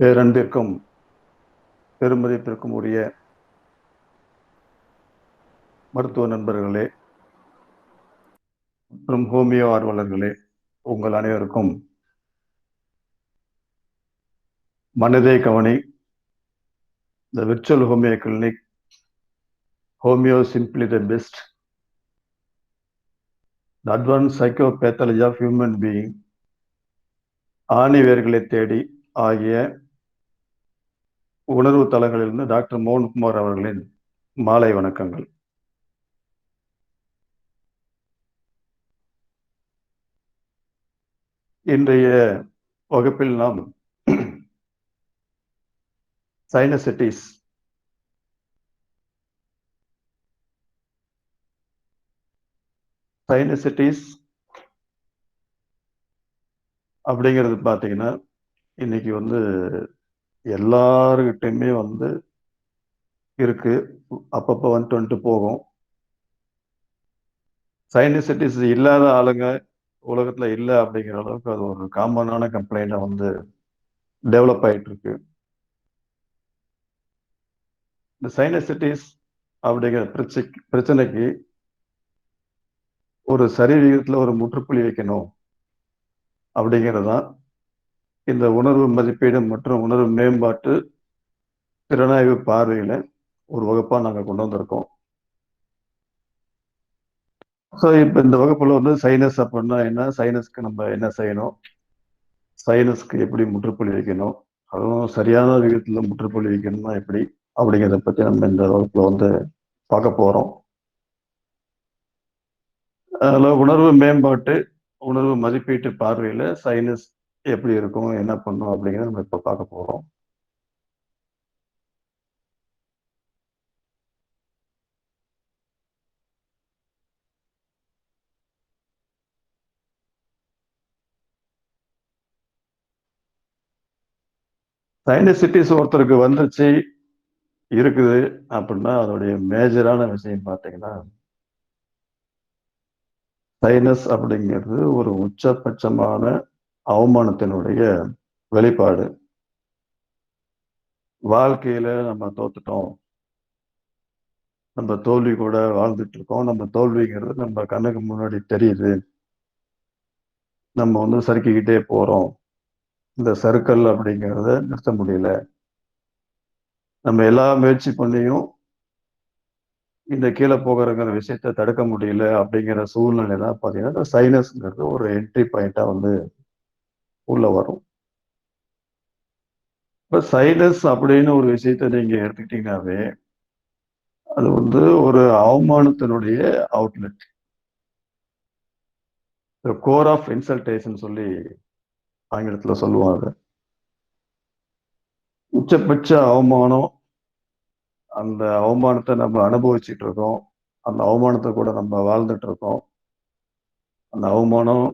பேரன்பிற்கும் பெருமதிப்பிற்கும் உரிய மருத்துவ நண்பர்களே மற்றும் ஹோமியோ ஆர்வலர்களே, உங்கள் அனைவருக்கும் மனதே கவனி the virtual homeo clinic, homeo simply the best, the advance psychopathology of human being, ஆணிவேர்களை தேடி ஆகிய உணர்வு தளங்களிலிருந்து டாக்டர் மோகன்குமார் அவர்களின் மாலை வணக்கங்கள். இன்றைய வகுப்பில் நாம் சைனசைட்டிஸ் அப்படிங்கிறது பார்த்தீங்கன்னா இன்னைக்கு எல்லாருக்கிட்டையுமே இருக்கு. அப்பப்போ வந்துட்டு போகும். சைனசைட்டிஸ் இல்லாத ஆளுங்க உலகத்துல இல்லை அப்படிங்கிற அளவுக்கு அது ஒரு காமனான கம்ப்ளைண்டா டெவலப் ஆயிட்டு இருக்கு. இந்த சைனசைட்டிஸ் அப்படிங்கிற பிரச்சனைக்கு ஒரு சரி விகிதத்துல ஒரு முற்றுப்புள்ளி வைக்கணும் அப்படிங்கிறதான் இந்த உணர்வு மதிப்பீடு மற்றும் உணர்வு மேம்பாட்டு திறனாய்வு பார்வையில ஒரு வகுப்பா நாங்க கொண்டு வந்திருக்கோம். ஸோ இப்போ இந்த வகுப்புல சைனஸ் அப்படின்னா என்ன, சைனஸ்க்கு நம்ம என்ன செய்யணும், சைனஸ்க்கு எப்படி முற்றுப்புள்ளி வைக்கணும், அதுவும் சரியான விகிதத்துல முற்றுப்புள்ளி வைக்கணும்னா எப்படி அப்படிங்கிறத பத்தி நம்ம இந்த வகுப்புல பார்க்க போறோம். அதுல உணர்வு மேம்பாட்டு உணர்வு மதிப்பீட்டு பார்வையில சைனஸ் எப்படி இருக்கும், என்ன பண்ணும் அப்படிங்கிறத நம்ம இப்ப பார்க்க போறோம். சைனசிட்டிஸ் ஒருத்தருக்கு வந்துருச்சு இருக்குது அப்படின்னா அதோடைய மேஜரான விஷயம் பார்த்தீங்கன்னா, சைனஸ் அப்படிங்கிறது ஒரு உச்சபட்சமான அவமானத்தினுடைய வெளிப்பாடு. வாழ்க்கையில நம்ம தோத்துட்டோம், நம்ம தோல்வி கூட வாழ்ந்துட்டு இருக்கோம், நம்ம தோல்விங்கிறது நம்ம கண்ணுக்கு முன்னாடி தெரியுது, நம்ம சறுக்கிக்கிட்டே போறோம், இந்த சறுக்கல் அப்படிங்கிறத நிறுத்த முடியல, நம்ம எல்லா முயற்சி பண்ணியும் இந்த கீழே போகிறங்கிற விஷயத்த தடுக்க முடியல அப்படிங்கிற சூழ்நிலை தான் பார்த்தீங்கன்னா சைனஸ்ங்கிறது ஒரு என்ட்ரி பாயிண்டா உள்ள வரும். இப்போ சைனஸ் அப்படின்னு ஒரு விஷயத்த நீங்க எடுத்துக்கிட்டீங்கன்னாவே அது ஒரு அவமானத்தினுடைய அவுட்லெட், கோர் ஆஃப் இன்சல்டேஷன் சொல்லி ஆங்கிலத்துல சொல்லுவாங்க. உச்சபட்ச அவமானம், அந்த அவமானத்தை நம்ம அனுபவிச்சுட்டு இருக்கோம், அந்த அவமானத்தை கூட நம்ம வாழ்ந்துட்டு இருக்கோம். அந்த அவமானம்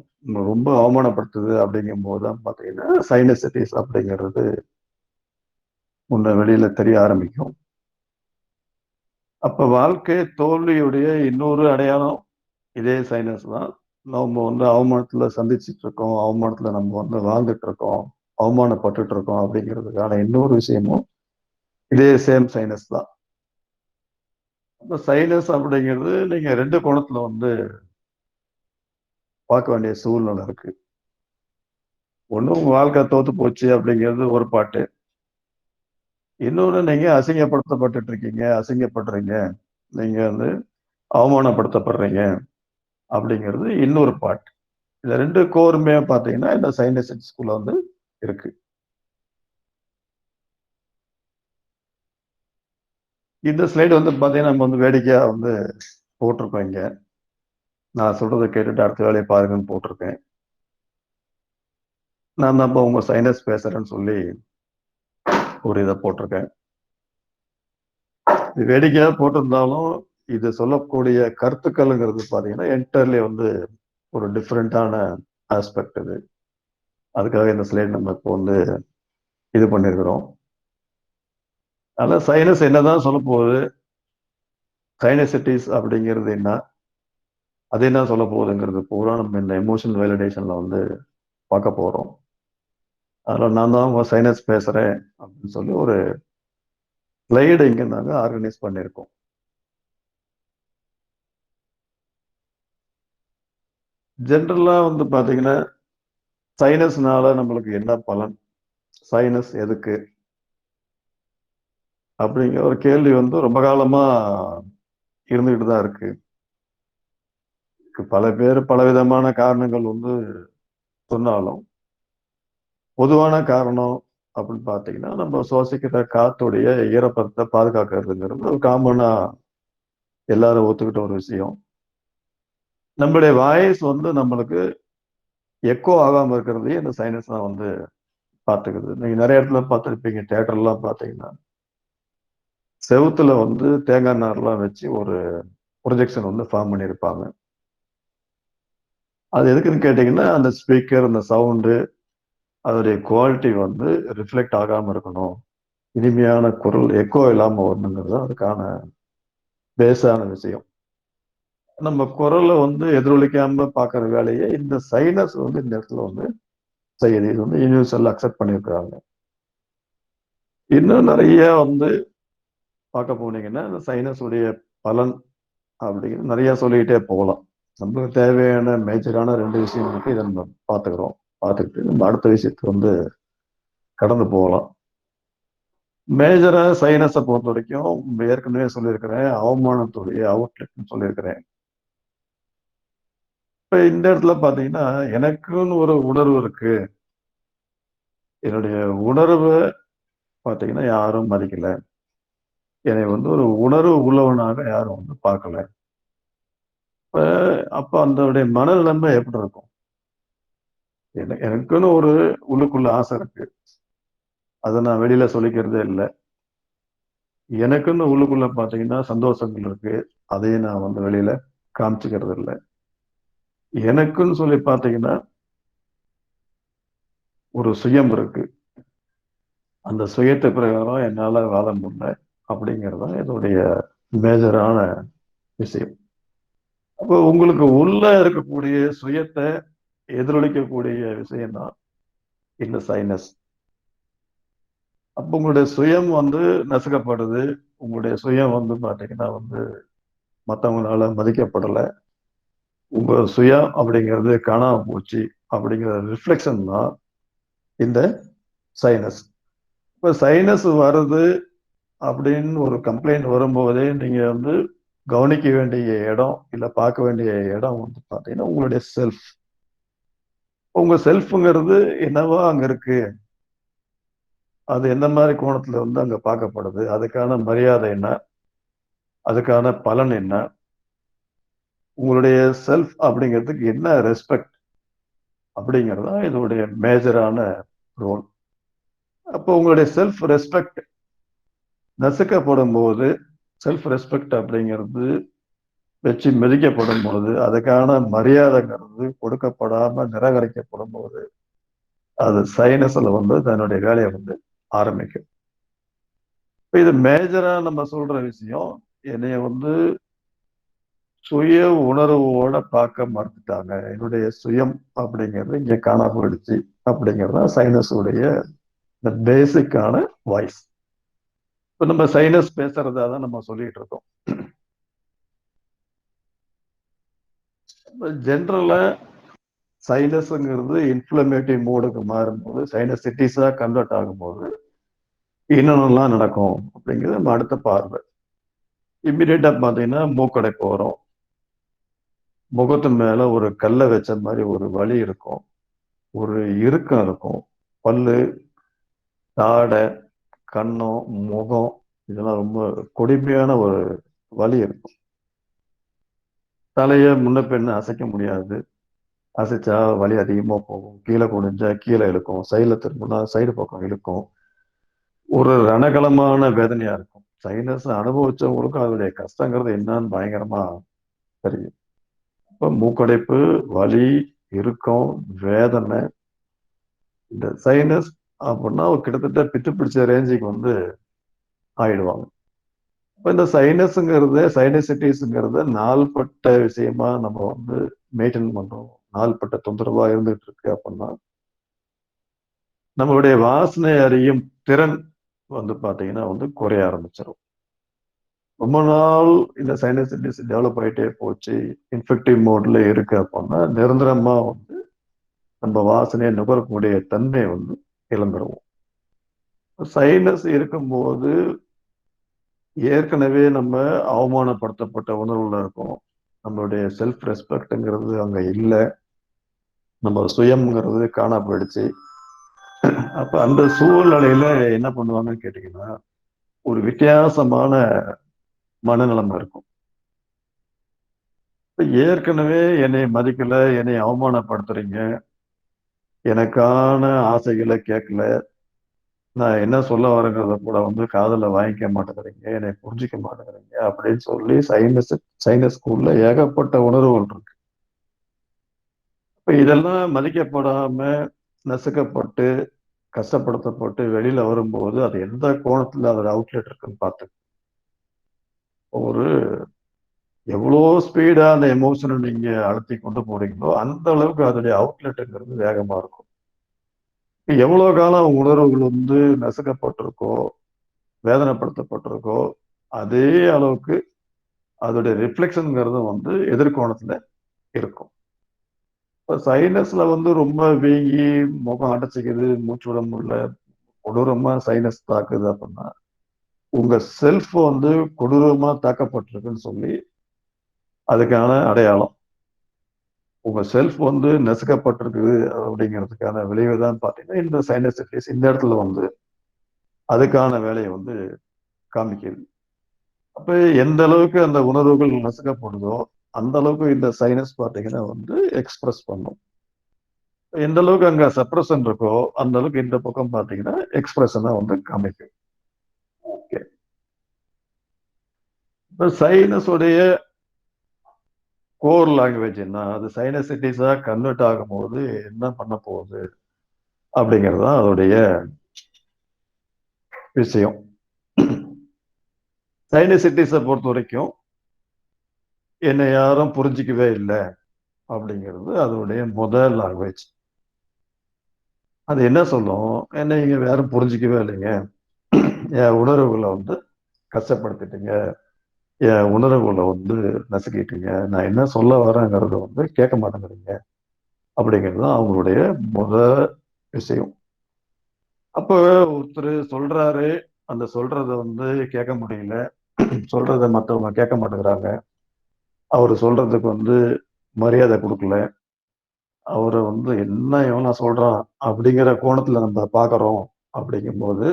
ரொம்ப அவமானப்படுத்துது அப்படிங்கும் போதுதான் பார்த்தீங்கன்னா சைனசைட்டிஸ் அப்படிங்கிறது முன்ன வெளியில தெரிய ஆரம்பிக்கும். அப்ப வாழ்க்கை தோல்வியுடைய இன்னொரு அடையாளம் இதே சைனஸ் தான். நம்ம அவமானத்துல சந்திச்சுட்டு இருக்கோம், அவமானத்துல நம்ம வாழ்ந்துட்டு இருக்கோம், அவமானப்பட்டுட்டு இருக்கோம் அப்படிங்கிறதுக்கான இன்னொரு விஷயமும் இதே சேம் சைனஸ் தான். அப்ப சைனஸ் அப்படிங்கிறது நீங்க ரெண்டு கோணத்துல பார்க்க வேண்டிய சூழ்நிலை இருக்கு. ஒண்ணு உங்க வாழ்க்கை தோத்து போச்சு அப்படிங்கிறது ஒரு பாட்டு, இன்னொன்னு நீங்க அசிங்கப்படுத்தப்பட்டுட்டு இருக்கீங்க, அசிங்கப்படுறீங்க, நீங்க அவமானப்படுத்தப்படுறீங்க அப்படிங்கிறது இன்னொரு பாட்டு. இந்த ரெண்டு கோருமே பார்த்தீங்கன்னா இந்த சைனசைட்டிஸ்குள்ள இருக்கு. இந்த ஸ்லைடு பார்த்தீங்கன்னா நம்ம வேடிக்கையா போட்டிருக்கோம் இங்க. நான் சொல்றதை கேட்டுட்டு அடுத்த வேலையை பாருங்கன்னு போட்டிருக்கேன். நான் நம்ம உங்க சைனஸ் பேசுறேன்னு சொல்லி ஒரு இதை போட்டிருக்கேன். இது வேடிக்கையா போட்டிருந்தாலும் இது சொல்லக்கூடிய கருத்துக்கள்ங்கிறது பார்த்தீங்கன்னா என்டர்லி ஒரு டிஃப்ரெண்டான ஆஸ்பெக்ட் இது. அதுக்காக இந்த ஸ்லைட் நம்ம இப்போ இது பண்ணியிருக்கிறோம். அதனால சைனஸ் என்னதான் சொல்ல போகுது, சைனசைட்டிஸ் அப்படிங்கிறது என்ன, அது என்ன சொல்ல போகுதுங்கிறது பூரா நம்ம இந்த எமோஷனல் வேலிடேஷன்ல பார்க்க போறோம். அதில் நான் தான் உங்க சைனஸ் பேசுறேன் அப்படின்னு சொல்லி ஒரு ஸ்லைடு இங்கே நாங்கள் ஆர்கனைஸ் பண்ணியிருக்கோம். ஜென்ரலா வந்து பாத்தீங்கன்னா சைனஸ்னால நம்மளுக்கு என்ன பலன், சைனஸ் எதுக்கு அப்படிங்கிற ஒரு கேள்வி வந்து ரொம்ப காலமா இருந்துகிட்டு தான் இருக்கு. பல பேர் பலவிதமான காரணங்கள் வந்து சொன்னாலும் பொதுவான காரணம் அப்படின்னு பாத்தீங்கன்னா நம்ம சுவாசிக்கிற காத்துடைய ஈரப்பதத்தை பாதுகாக்கிறதுங்கிறது ஒரு காமனா எல்லாரும் ஒத்துக்கிட்ட ஒரு விஷயம். நம்மளுடைய வாய்ஸ் வந்து நம்மளுக்கு எக்கோ ஆகாம இருக்கிறதையே இந்த சைனஸ் தான் வந்து பார்த்துக்குது. நீங்க நிறைய இடத்துல பார்த்துருப்பீங்க, தேட்டர்லாம் பார்த்தீங்கன்னா செவுத்துல வந்து தேங்காய் நார்லாம் வச்சு ஒரு ப்ரொஜெக்ஷன் வந்து ஃபார்ம் பண்ணியிருப்பாங்க. அது எதுக்குன்னு கேட்டீங்கன்னா அந்த ஸ்பீக்கர், அந்த சவுண்டு, அதோடைய குவாலிட்டி வந்து ரிஃப்ளெக்ட் ஆகாம இருக்கணும், இனிமையான குரல் எக்கோ இல்லாம வரணுங்கிறது அதுக்கான பேஸான விஷயம். நம்ம குரலை வந்து எதிரொலிக்காம பார்க்குற வேலையை இந்த சைனஸ் வந்து இந்த இடத்துல வந்து செய்யுது. இது வந்து யூனிவர்சல் அக்செப்ட் பண்ணியிருக்கிறாங்க. இன்னும் நிறைய வந்து பார்க்க போனீங்கன்னா இந்த சைனஸ் உடைய பலன் அப்படின்னு நிறைய சொல்லிக்கிட்டே போகலாம். நம்மளுக்கு தேவையான மேஜரான 2 விஷயம் இருக்கு. இதை நம்ம பார்த்துக்கிறோம். பார்த்துக்கிட்டு நம்ம அடுத்த விஷயத்துக்கு வந்து கடந்து போகலாம். மேஜரா சைனஸை பொறுத்த வரைக்கும் ஏற்கனவே சொல்லியிருக்கிறேன், அவமானத்துடைய அவுட்லெட்னு சொல்லியிருக்கிறேன். இப்ப இந்த இடத்துல பாத்தீங்கன்னா எனக்குன்னு ஒரு உணர்வு இருக்கு. என்னுடைய உணர்வை பாத்தீங்கன்னா யாரும் மதிக்கல. என்னை வந்து ஒரு உணர்வு உள்ளவனாக யாரும் வந்து பார்க்கல. இப்ப அப்ப அதனுடைய மனநிலைமை எப்படி இருக்கும்? எனக்குன்னு ஒரு உள்ளுக்குள்ள ஆசை இருக்கு. அதை நான் வெளியில சொல்லிக்கிறதே இல்லை. எனக்குன்னு உள்ளுக்குள்ள பாத்தீங்கன்னா சந்தோஷங்கள் இருக்கு. அதையும் நான் வந்து வெளியில காமிச்சுக்கிறது இல்லை. எனக்குன்னு சொல்லி பாத்தீங்கன்னா ஒரு சுயம் இருக்கு. அந்த சுயத்தை பிரகாரம் என்னால வாழ முடியல அப்படிங்கிறது தான் இதோடைய மேஜரான விஷயம். அப்போ உங்களுக்கு உள்ள இருக்கக்கூடிய சுயத்தை எதிரொலிக்கக்கூடிய விஷயம் தான் இந்த சைனஸ். அப்போ உங்களுடைய சுயம் வந்து நசுக்கப்படுது. உங்களுடைய சுயம் வந்து பாத்தீங்கன்னா வந்து மற்றவங்களால மதிக்கப்படலை. உங்க சுயம் அப்படிங்கிறது காணாம போச்சு அப்படிங்கிற ரிஃப்ளெக்ஷன் தான் இந்த சைனஸ். இப்ப சைனஸ் வருது அப்படின்னு ஒரு கம்ப்ளைண்ட் வரும்போதே நீங்க வந்து கவனிக்க வேண்டிய இடம் இல்ல பார்க்க வேண்டிய இடம் வந்து பாத்தீங்கன்னா உங்களுடைய செல்ஃப். உங்க செல்ஃப்ங்கிறது என்னவோ அங்க இருக்கு. அது எந்த மாதிரி கோணத்துல வந்து அங்க பார்க்கப்படுது, அதுக்கான மரியாதை என்ன, அதுக்கான பலன் என்ன, உங்களுடைய செல்ஃப் அப்படிங்கிறதுக்கு என்ன ரெஸ்பெக்ட் அப்படிங்கிறது தான் இதோடைய மேஜரான ரோல். அப்போ உங்களுடைய செல்ஃப் ரெஸ்பெக்ட் நசுக்கப்படும் போது, செல்ஃப் ரெஸ்பெக்ட் அப்படிங்கிறது வச்சு மிதிக்கப்படும் போது, அதுக்கான மரியாதைங்கிறது கொடுக்கப்படாம நிராகரிக்கப்படும் போது அது சைனஸ்ல வந்து தன்னுடைய வேலையை வந்து ஆரம்பிக்கும். இப்ப இது மேஜரா நம்ம சொல்ற விஷயம். என்னைய வந்து சுய உணர்வோட பார்க்க மறுத்துட்டாங்க. என்னுடைய சுயம் அப்படிங்கிறது இங்க காணாம போயிடுச்சு அப்படிங்கிறது தான் சைனஸ் உடைய இந்த பேசிக்கான வாய்ஸ். இப்ப நம்ம சைனஸ் பேசுறதா தான் நம்ம சொல்லிட்டு இருக்கோம். ஜென்ரலா சைனஸ்ங்கிறது இன்ஃப்ளமேட்டிவ் மோடுக்கு மாறும்போது, சைனசிட்டிஸா கன்வெர்ட் ஆகும்போது என்னென்னலாம் நடக்கும் அப்படிங்கிறது நம்ம அடுத்த பார்வை. இம்மிடியேட்டா பார்த்தீங்கன்னா மூக்கடைப்பு வரும். முகத்து மேல ஒரு கல்லை வச்ச மாதிரி ஒரு வலி இருக்கும். ஒரு இறுக்கம் இருக்கும். பல்லு, தாடை, கன்னம், முகம் இதெல்லாம் ரொம்ப கொடுமையான ஒரு வலி இருக்கும். தலையை முன்ன பின்ன அசைக்க முடியாது. அசைச்சா வலி அதிகமா போகும். கீழே குனிஞ்சா கீழே இழுக்கும். சைடுல திரும்பினா சைடு பக்கம் இழுக்கும். ஒரு ரணகலமான வேதனையா இருக்கும். சைனஸ் அனுபவிச்சவங்களுக்கும் அதனுடைய கஷ்டங்கிறது என்னன்னு பயங்கரமா தெரியும். இப்ப மூக்கடைப்பு, வலி, இறுக்கம், வேதனை, இந்த சைனஸ் அப்படின்னா கிட்டத்தட்ட பித்து பிடிச்ச ரேஞ்சுக்கு வந்து ஆயிடுவாங்க. இப்ப இந்த சைனஸ்ங்கிறது சைனசிட்டிஸ்ங்கிறது நாள்பட்ட விஷயமா நம்ம வந்து மெயின்டைன் பண்றோம். நாள்பட்ட தொந்தரவா இருந்துட்டு இருக்கு அப்படின்னா நம்மளுடைய வாசனை அறியும் திறன் வந்து பாத்தீங்கன்னா வந்து குறைய ஆரம்பிச்சிடும். ரொம்ப நாள் இந்த சைனசைட்டிஸ் டெவலப் ஆயிட்டே போச்சு, இன்ஃபெக்டிவ் மோட்ல இருக்கு அப்படின்னா நிரந்தரமா வந்து நம்ம வாசனையை நுகரக்கூடிய தன்மை வந்து இழந்துருவோம். சைனஸ் இருக்கும்போது ஏற்கனவே நம்ம அவமானப்படுத்தப்பட்ட உணர்வுல இருக்கோம். நம்மளுடைய செல்ஃப் ரெஸ்பெக்ட்ங்கிறது அங்க இல்ல. நம்ம சுயம்ங்கிறது காணா போயிடுச்சு. அப்ப அந்த சூழ்நிலையில என்ன பண்ணுவாங்கன்னு கேட்டீங்கன்னா, ஒரு வித்தியாசமான மனநிலைமை இருக்கும். இப்ப ஏற்கனவே என்னை மதிக்கல, என்னை அவமானப்படுத்துறீங்க, எனக்கான ஆசைகளை கேட்கல, நான் என்ன சொல்ல வரேங்கிறத கூட வந்து காதுல வாங்கிக்க மாட்டேங்கிறீங்க, என்னை புரிஞ்சுக்க மாட்டேங்கிறீங்க அப்படின்னு சொல்லி சைனஸ் ஸ்கூல்ல ஏகப்பட்ட உணர்வுகள் இருக்கு. இப்ப இதெல்லாம் மதிக்கப்படாம, நசுக்கப்பட்டு, கஷ்டப்படுத்தப்பட்டு வெளியில வரும்போது, அது எந்த கோணத்துல அதோட அவுட்லெட் இருக்குன்னு பார்த்து ஒரு எவ்வளோ ஸ்பீடா அந்த எமோஷனை நீங்க அழுத்தி கொண்டு போறீங்களோ, அந்த அளவுக்கு அதோடைய அவுட்லெட்டுங்கிறது வேகமா இருக்கும். எவ்வளவு காலம் உணர்வுகள் வந்து நசுக்கப்பட்டிருக்கோ, வேதனைப்படுத்தப்பட்டிருக்கோ, அதே அளவுக்கு அதோடைய ரிஃப்ளெக்ஷன்ங்கிறது வந்து எதிர்கோணத்துல இருக்கும். இப்ப சைனஸ்ல வந்து ரொம்ப வீங்கி, முகம் அடைச்சிக்குது, மூச்சு விட முடியல, கொடூரமா சைனஸ் தாக்குது அப்படின்னா, உங்க செல்ஃப் வந்து கொடூரமா தாக்கப்பட்டிருக்குன்னு சொல்லி அதுக்கான அடையாளம். உங்க செல்ஃப் வந்து நசுக்கப்பட்டிருக்குது அப்படிங்கிறதுக்கான விளைவு தான் பார்த்தீங்கன்னா, இந்த சைனசைட்டிஸ் இந்த இடத்துல வந்து அதுக்கான வேலையை வந்து காமிக்குது. அப்ப எந்த அளவுக்கு அந்த உணர்வுகள் நசுக்கப்படுதோ, அந்த அளவுக்கு இந்த சைனஸ் பார்த்தீங்கன்னா வந்து எக்ஸ்பிரஸ் பண்ணும். எந்த அளவுக்கு அங்க சப்ரஷன் இருக்கோ, அந்த அளவுக்கு இந்த பக்கம் பார்த்தீங்கன்னா எக்ஸ்பிரஷனா வந்து காமிக்கும். ஓகே. இப்ப சைனஸ் உடைய கோர் லாங்குவேஜ் என்ன? அது சைனசைட்டிஸா கன்வெர்ட் ஆகும்போது என்ன பண்ண போகுது? அப்படிங்கிறது தான் அதோடைய விஷயம். சைனசைட்டிஸை பொறுத்த வரைக்கும் என்னை யாரும் புரிஞ்சிக்கவே இல்லை அப்படிங்கிறது அதோடைய முதல் லாங்குவேஜ். அது என்ன சொல்லும்? என்னை இங்க யாரும் புரிஞ்சிக்கவே இல்லைங்க, என் உணர்வுகளை வந்து கஷ்டப்படுத்திட்டீங்க, என் உணர்வுகளை வந்து நசுக்கிட்டீங்க, நான் என்ன சொல்ல வரேங்கிறத வந்து கேட்க மாட்டேங்கிறீங்க அப்படிங்கிறது தான் அவங்களுடைய முத விஷயம். அப்போ ஒருத்தர் சொல்றாரு, அந்த சொல்றத வந்து கேட்க முடியல, சொல்றத மற்றவங்க கேட்க மாட்டேங்கிறாங்க, அவர் சொல்றதுக்கு வந்து மரியாதை கொடுக்கல, அவரை வந்து என்ன இவனா சொல்றான் அப்படிங்கிற கோணத்துல நம்ம பார்க்கறோம் அப்படிங்கும்போது,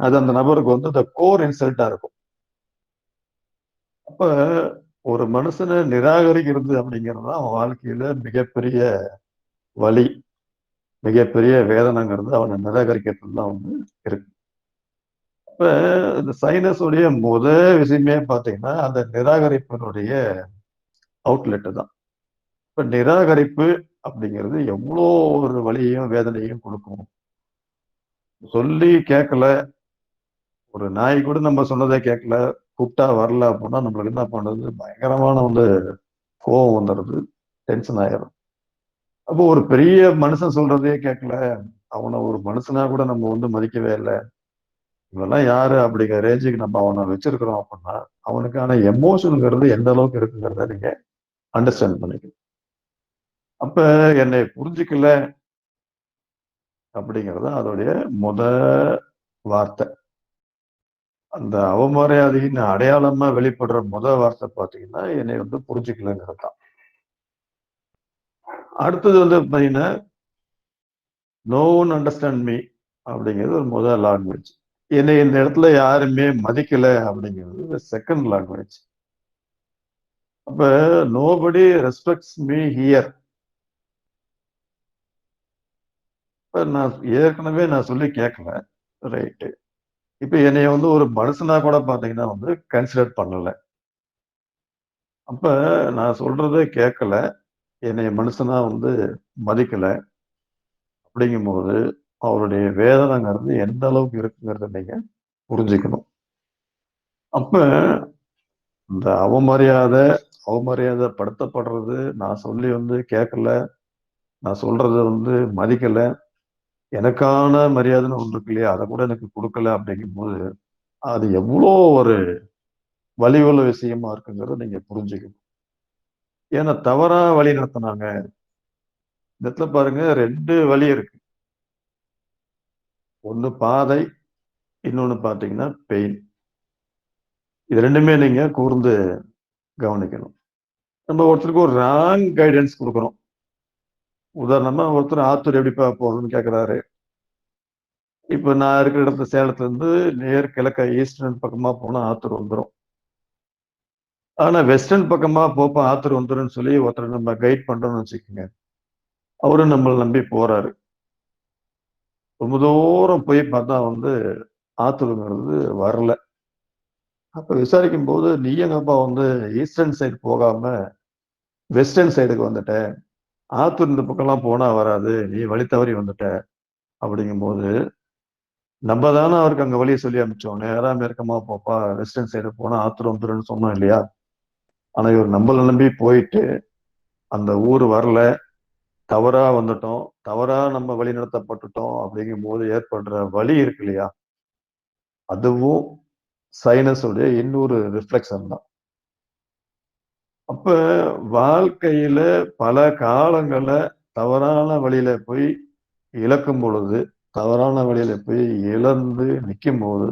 அது அந்த நபருக்கு வந்து இந்த கோர் இன்சல்ட்டா இருக்கும். அப்ப ஒரு மனுஷனை நிராகரிக்கிறது அப்படிங்கிறது தான் அவன் வாழ்க்கையில மிகப்பெரிய வலி, மிகப்பெரிய வேதனைங்கிறது அவனை நிராகரிக்கிறது தான் வந்து இருக்கு. இப்ப இந்த சைனஸ் உடைய முத விஷயமே பார்த்தீங்கன்னா, அந்த நிராகரிப்பினுடைய அவுட்லெட் தான். இப்ப நிராகரிப்பு அப்படிங்கிறது எவ்வளோ ஒரு வலியையும் வேதனையும் கொடுக்கும். சொல்லி கேட்கல, ஒரு நாய் கூட நம்ம சொன்னதே கேட்கல, கூப்பிட்டா வரல அப்படின்னா நம்மளுக்கு என்ன பண்றது? பயங்கரமான வந்து கோவம் வந்துடுது, டென்ஷன் ஆயிரும். அப்போ ஒரு பெரிய மனுஷன் சொல்றதையே கேட்கல, அவனை ஒரு மனுஷனா கூட நம்ம வந்து மதிக்கவே இல்லை, இவெல்லாம் யாரு அப்படிங்கிற ரேஞ்சுக்கு நம்ம அவனை வச்சிருக்கிறோம் அப்படின்னா, அவனுக்கான எமோஷனுங்கிறது எந்த அளவுக்கு இருக்குங்கிறத நீங்க அண்டர்ஸ்டாண்ட் பண்ணிக்கணும். அப்ப என்னை புரிஞ்சுக்கல அப்படிங்கிறது அதோடைய முத வார்த்தை. அந்த அவமரியாதையின் அடையாளமா வெளிப்படுற முத வார்த்தை பார்த்தீங்கன்னா, என்னை வந்து புரிஞ்சுக்கலங்கிறது தான். அடுத்தது வந்து பார்த்தீங்கன்னா, நோ ஒன் அண்டர்ஸ்டாண்ட் மீ அப்படிங்கிறது ஒரு முதல் லாங்குவேஜ். என்னை இந்த இடத்துல யாருமே மதிக்கல அப்படிங்கிறது செகண்ட் லாங்குவேஜ். அப்ப நோபடி ரெஸ்பெக்ட்ஸ் மீ ஹியர். இப்ப நான் ஏற்கனவே நான் சொல்லி கேட்கல. ரைட்டு. இப்ப என்னைய வந்து ஒரு மனுஷனா கூட பார்த்தீங்கன்னா வந்து கன்சிடர் பண்ணல. அப்ப நான் சொல்றத கேட்கல, என்னைய மனுஷனா வந்து மதிக்கல அப்படிங்கும்போது, அவருடைய வேதனைங்கிறது எந்த அளவுக்கு இருக்குங்கிறத நீங்க புரிஞ்சுக்கணும். அப்ப இந்த அவமரியாதைப்படுத்தப்படுறது, நான் சொல்லி வந்து கேட்கல, நான் சொல்றத வந்து மதிக்கல, எனக்கான மரியாதைன்னு ஒன்று இருக்கு இல்லையா, அதை கூட எனக்கு கொடுக்கல அப்படிங்கும்போது அது எவ்வளோ ஒரு வலி உள்ள விஷயமா இருக்குங்கிறத நீங்க புரிஞ்சுக்கணும். ஏன்னா தவறா வழி நடத்தினாங்க. இந்த இடத்துல பாருங்க 2 வழி இருக்கு. ஒண்ணு பாதை, இன்னொன்னு பார்த்தீங்கன்னா பெயின். இது 2மே நீங்க கூர்ந்து கவனிக்கணும். நம்ம ஒருத்தருக்கு ஒரு ராங் கைடன்ஸ் குடுக்குறோம். உதாரணமா ஒருத்தர் ஆத்தூர் எப்படிப்பா போறதுன்னு கேட்கிறாரு. இப்ப நான் இருக்கிற இடத்துல சேலத்துல இருந்து நேர் கிழக்க ஈஸ்டர்ன் பக்கமா போனா ஆத்தூர் வந்துரும். ஆனா வெஸ்டர்ன் பக்கமா போப்பா ஆத்தூர் வந்துரும்ன்னு சொல்லி ஒருத்தர் நம்ம கைட் பண்றோம்னு வச்சுக்கோங்க. அவரும் நம்மள நம்பி போறாரு. ரொம்ப தூரம் போய் பார்த்தா ஆத்தூருங்கிறது வரல. அப்ப விசாரிக்கும்போது, "நீ எங்கப்பா ஈஸ்டர்ன் சைடு போகாம வெஸ்டர்ன் சைடுக்கு வந்துட்ட. ஆத்தூர் இந்த பக்கம்லாம் போனா வராது. நீ வழி தவறி வந்துட்ட." அப்படிங்கும்போது, நம்ம தானே அவருக்கு அங்க வழிய சொல்லி அனுப்பிச்சோம். "நேரா மேற்கமா போப்பா, வெஸ்டர்ன் சைடு போனா ஆத்தூர் வந்துரும்ன்னு" சொன்னோம் இல்லையா? ஆனா இவர் நம்மள நம்பி போயிட்டு, அந்த ஊர் வரல, தவறா வந்துட்டோம், தவறா நம்ம வழிநடத்தப்பட்டுட்டோம் அப்படிங்கும்போது ஏற்படுற வலி இருக்கு இல்லையா? அதுவும் சைனஸ் உடைய இன்னொரு ரிஃப்ளெக்ஷன் தான். அப்ப வாழ்க்கையில பல காலங்கள்ல தவறான வழியில போய் இழக்கும் பொழுது, தவறான வழியில போய் இழந்து நிக்கும்போது,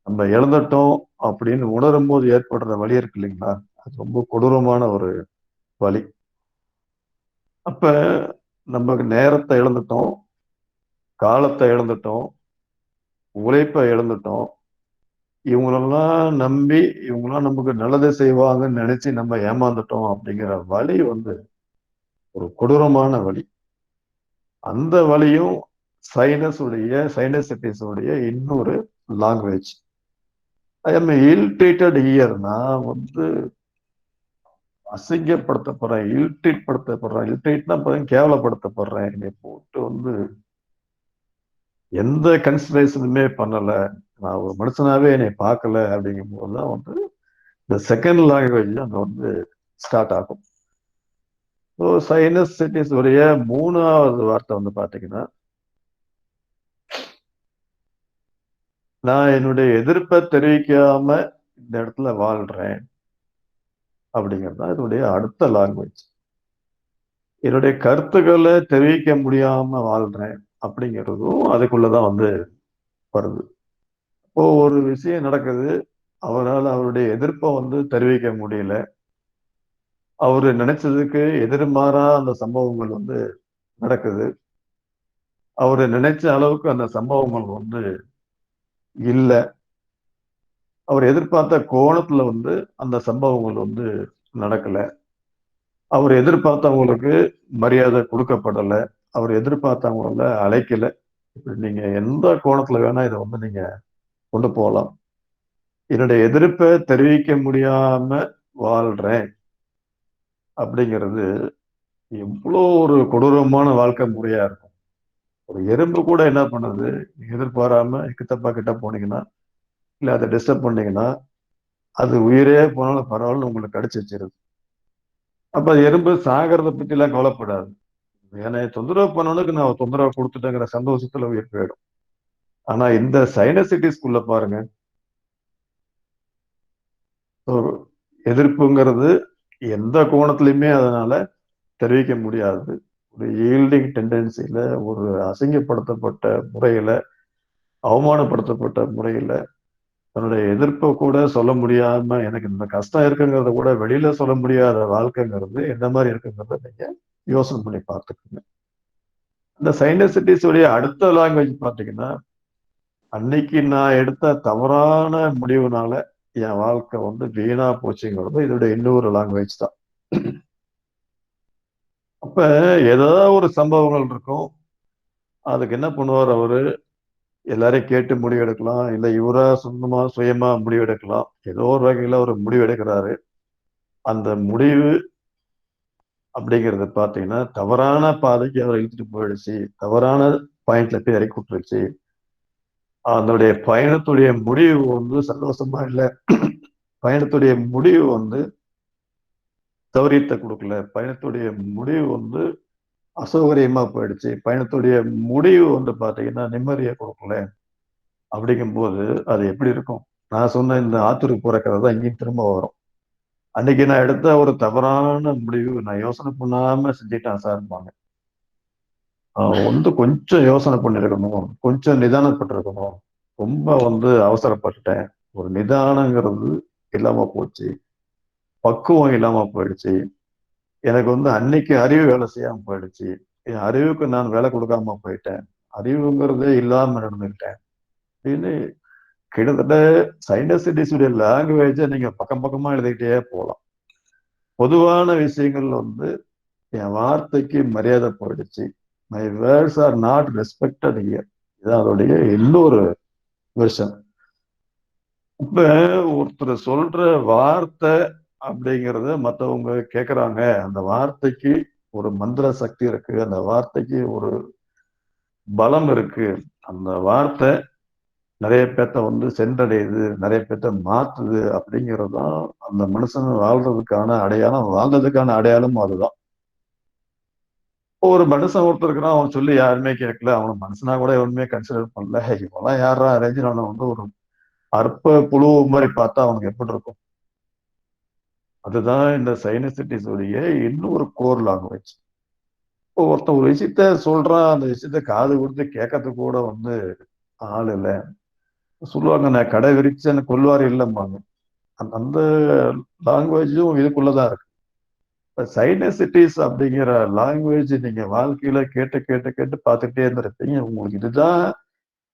நம்ம இழந்துட்டோம் அப்படின்னு உணரும்போது ஏற்படுற வலி இருக்கு இல்லைங்களா? அது ரொம்ப கொடூரமான ஒரு வலி. அப்ப நமக்கு நேரத்த இழந்துட்டோம், காலத்த இழந்துட்டோம், உழைப்ப இழந்துட்டோம். இவங்களெல்லாம் நம்பி, இவங்கலாம் நமக்கு நல்லது செய்வாங்கன்னு நெனச்சு நம்ம ஏமாந்துட்டோம் அப்படிங்கிற வலி ஒரு கொடூரமான வலி. அந்த வலியும் சைனசைட்டிஸ் உடைய இன்னொரு language. I am ill treated here. நான் அசிங்கப்படுத்தப்படுறேன், இல் ட்ரீட் படுத்தப்படுறேன். இல் ட்ரீட்னா கேவலப்படுத்தப்படுறேன். என்னை போட்டு எந்த கன்சிடரேஷனுமே பண்ணல. நான் ஒரு மனுஷனாவே என்னை பார்க்கல அப்படிங்கும்போது தான் இந்த செகண்ட் லாங்குவேஜ் அங்க ஸ்டார்ட் ஆகும். ஸோ சைனசைட்டிஸ் உடைய 3வது வார்த்தை பார்த்தீங்கன்னா, நான் என்னுடைய எதிர்ப்பை தெரிவிக்காம இந்த இடத்துல வாழ்றேன் அப்படிங்கிறது தான் இதனுடைய அடுத்த லாங்குவேஜ். என்னுடைய கருத்துக்களை தெரிவிக்க முடியாம வாழ்றேன் அப்படிங்கிறதும் அதுக்குள்ளதான் வருது. இப்போ ஒரு விஷயம் நடக்குது, அவரால் அவருடைய எதிர்ப்பை தெரிவிக்க முடியல. அவரு நினைச்சதுக்கு எதிர்மாறா அந்த சம்பவங்கள் நடக்குது. அவரு நினைச்ச அளவுக்கு அந்த சம்பவங்கள் இல்ல. அவர் எதிர்பார்த்த கோணத்துல அந்த சம்பவங்கள் நடக்கல. அவர் எதிர்பார்த்தவங்களுக்கு மரியாதை கொடுக்கப்படல. அவர் எதிர்பார்த்தவங்கள அழைக்கல. இப்படி நீங்க எந்த கோணத்துல வேணா இதை நீங்க கொண்டு போகலாம். என்னுடைய எதிர்ப்பை தெரிவிக்க முடியாம வாழ்றேன் அப்படிங்கிறது எவ்வளோ ஒரு கொடூரமான வாழ்க்கை முறையா இருக்கும். ஒரு எறும்பு கூட என்ன பண்ணுது, எதிர்பாராம கிட்டப்பா கிட்ட போனீங்கன்னா, இல்ல அதை டிஸ்டர்ப் பண்ணீங்கன்னா, அது உயிரே போனாலும் பரவாயில்ல உங்களுக்கு கடிச்சு வச்சிருது. அப்ப அது எறும்பு சாகிறத பத்தி எல்லாம் கவலைப்படாது. என்னை தொந்தரவு பண்ணவனுக்கு நான் தொந்தரவு கொடுத்துட்டேங்கிற சந்தோஷத்துல உயிர் போயிடும். ஆனா இந்த சைனசிட்டிஸ்குள்ள பாருங்க, ஒரு எதிர்ப்புங்கிறது எந்த கோணத்திலுமே அதனால தெரிவிக்க முடியாது. ஒரு ஈல்டிங் டெண்டன்சில, ஒரு அசிங்கப்படுத்தப்பட்ட முறையில, அவமானப்படுத்தப்பட்ட முறையில, தன்னுடைய எதிர்ப்பை கூட சொல்ல முடியாம, எனக்கு இந்த கஷ்டம் இருக்குங்கிறத கூட வெளியில சொல்ல முடியாத வாழ்க்கைங்கிறது எந்த மாதிரி இருக்குங்கிறத நீங்க யோசனை பண்ணி பார்த்துக்கோங்க. இந்த சைனசிட்டிஸ் உடைய அடுத்த லாங்குவேஜ் பார்த்தீங்கன்னா, அன்னைக்கு நான் எடுத்த தவறான முடிவுனால என் வாழ்க்கை வீணா போச்சுங்கிறது இதோட இன்னொரு லாங்குவேஜ் தான். அப்ப ஏதாவது ஒரு சம்பவங்கள் இருக்கும். அதுக்கு என்ன பண்ணுவார் அவரு, எல்லாரையும் கேட்டு முடிவெடுக்கலாம். இல்ல இவரா சொந்தமா சுயமா முடிவெடுக்கலாம். ஏதோ ஒரு வகையில ஒரு முடிவு எடுக்கிறாரு. அந்த முடிவு அப்படிங்கிறது பார்த்தீங்கன்னா, தவறான பாதைக்கு அவரை இழுத்துட்டு போயிடுச்சு. தவறான பாயிண்ட்ல போய் இறக்கி விட்டுருச்சு. அதனுடைய பயணத்துடைய முடிவு சந்தோஷமா இல்ல. பயணத்துடைய முடிவு சௌரியத்தை கொடுக்கல. பயணத்துடைய முடிவு அசௌகரியமா போயிடுச்சு. பயணத்துடைய முடிவு வந்து பார்த்தீங்கன்னா, நிம்மதிய குடுக்கல. அப்படிங்கும்போது, அது எப்படி இருக்கும்? நான் சொன்ன இந்த ஆத்தூருக்கு போற கதை தான் இங்கேயும் திரும்ப வரும். அன்னைக்கு நான் எடுத்த ஒரு தவறான முடிவு, நான் யோசனை பண்ணாம செஞ்சுட்டேன் சார்ம்பாங்க. வந்து கொஞ்சம் யோசனை பண்ணியிருக்கணும். கொஞ்சம் நிதானப்பட்டிருக்கணும். ரொம்ப வந்து அவசரப்பட்டுட்டேன். ஒரு நிதானங்கிறது இல்லாம போச்சு. பக்குவம் இல்லாம போயிடுச்சு. எனக்கு வந்து அன்னைக்கு அறிவு வேலை செய்யாம போயிடுச்சு. என் அறிவுக்கு நான் வேலை குடுக்காம போயிட்டேன். அறிவுங்கிறதே இல்லாம நடந்துக்கிட்டேன். அப்படின்னு கிட்டத்தட்ட சைனசிட்டிஸுடைய லாங்குவேஜ நீங்க பக்கம் பக்கமா எழுதிக்கிட்டே போலாம். பொதுவான விஷயங்கள் வந்து என் வார்த்தைக்கு மரியாதை போயிடுச்சு. My words R not respected here. இதான் அதோடைய இன்னொரு வெர்ஷன். இப்ப ஒருத்தர் சொல்ற வார்த்தை அப்படிங்கிறத மத்தவங்க கேட்கறாங்க. அந்த வார்த்தைக்கு ஒரு மந்திர சக்தி இருக்கு. அந்த வார்த்தைக்கு ஒரு பலம் இருக்கு. அந்த வார்த்தை நிறைய பேத்த வந்து சென்றடையுது, நிறைய பேத்த மாத்துது அப்படிங்கிறது தான் அந்த மனுஷன் வாழ்றதுக்கான அடையாளம். வாழ்ந்ததுக்கான அடையாளமும் அதுதான். ஒரு மனுஷன் ஒருத்தர் இருக்கிறான், அவன் சொல்லி யாருமே கேட்கல. அவன மனுஷனா கூட எவனுமே கன்சிடர் பண்ணல. இவன்லாம் யார்றா அரேஞ்ச் அவன வந்து ஒரு அற்ப புழு மாரி பார்த்தா அவனுக்கு எப்படி இருக்கும்? அதுதான் இந்த சைனசிட்டிஸ் உடைய இன்னொரு கோர் லாங்குவேஜ். இப்போ ஒருத்தன் ஒரு விஷயத்த சொல்றான், அந்த விஷயத்த காது கொடுத்து கேட்கறதுக்கு கூட வந்து ஆள் இல்ல. சொல்லுவாங்க, நான் கடை விரிச்சேன்னு கொல்வாரி இல்லம்பாங்க. அந்த அந்த லாங்குவேஜும் இதுக்குள்ளதான் இருக்கு. இப்ப சைனசிட்டிஸ் அப்படிங்கிற லாங்குவேஜ் நீங்க வாழ்க்கையில கேட்டு கேட்டு கேட்டு பார்த்துட்டே இருந்திருப்பீங்க. உங்களுக்கு இதுதான்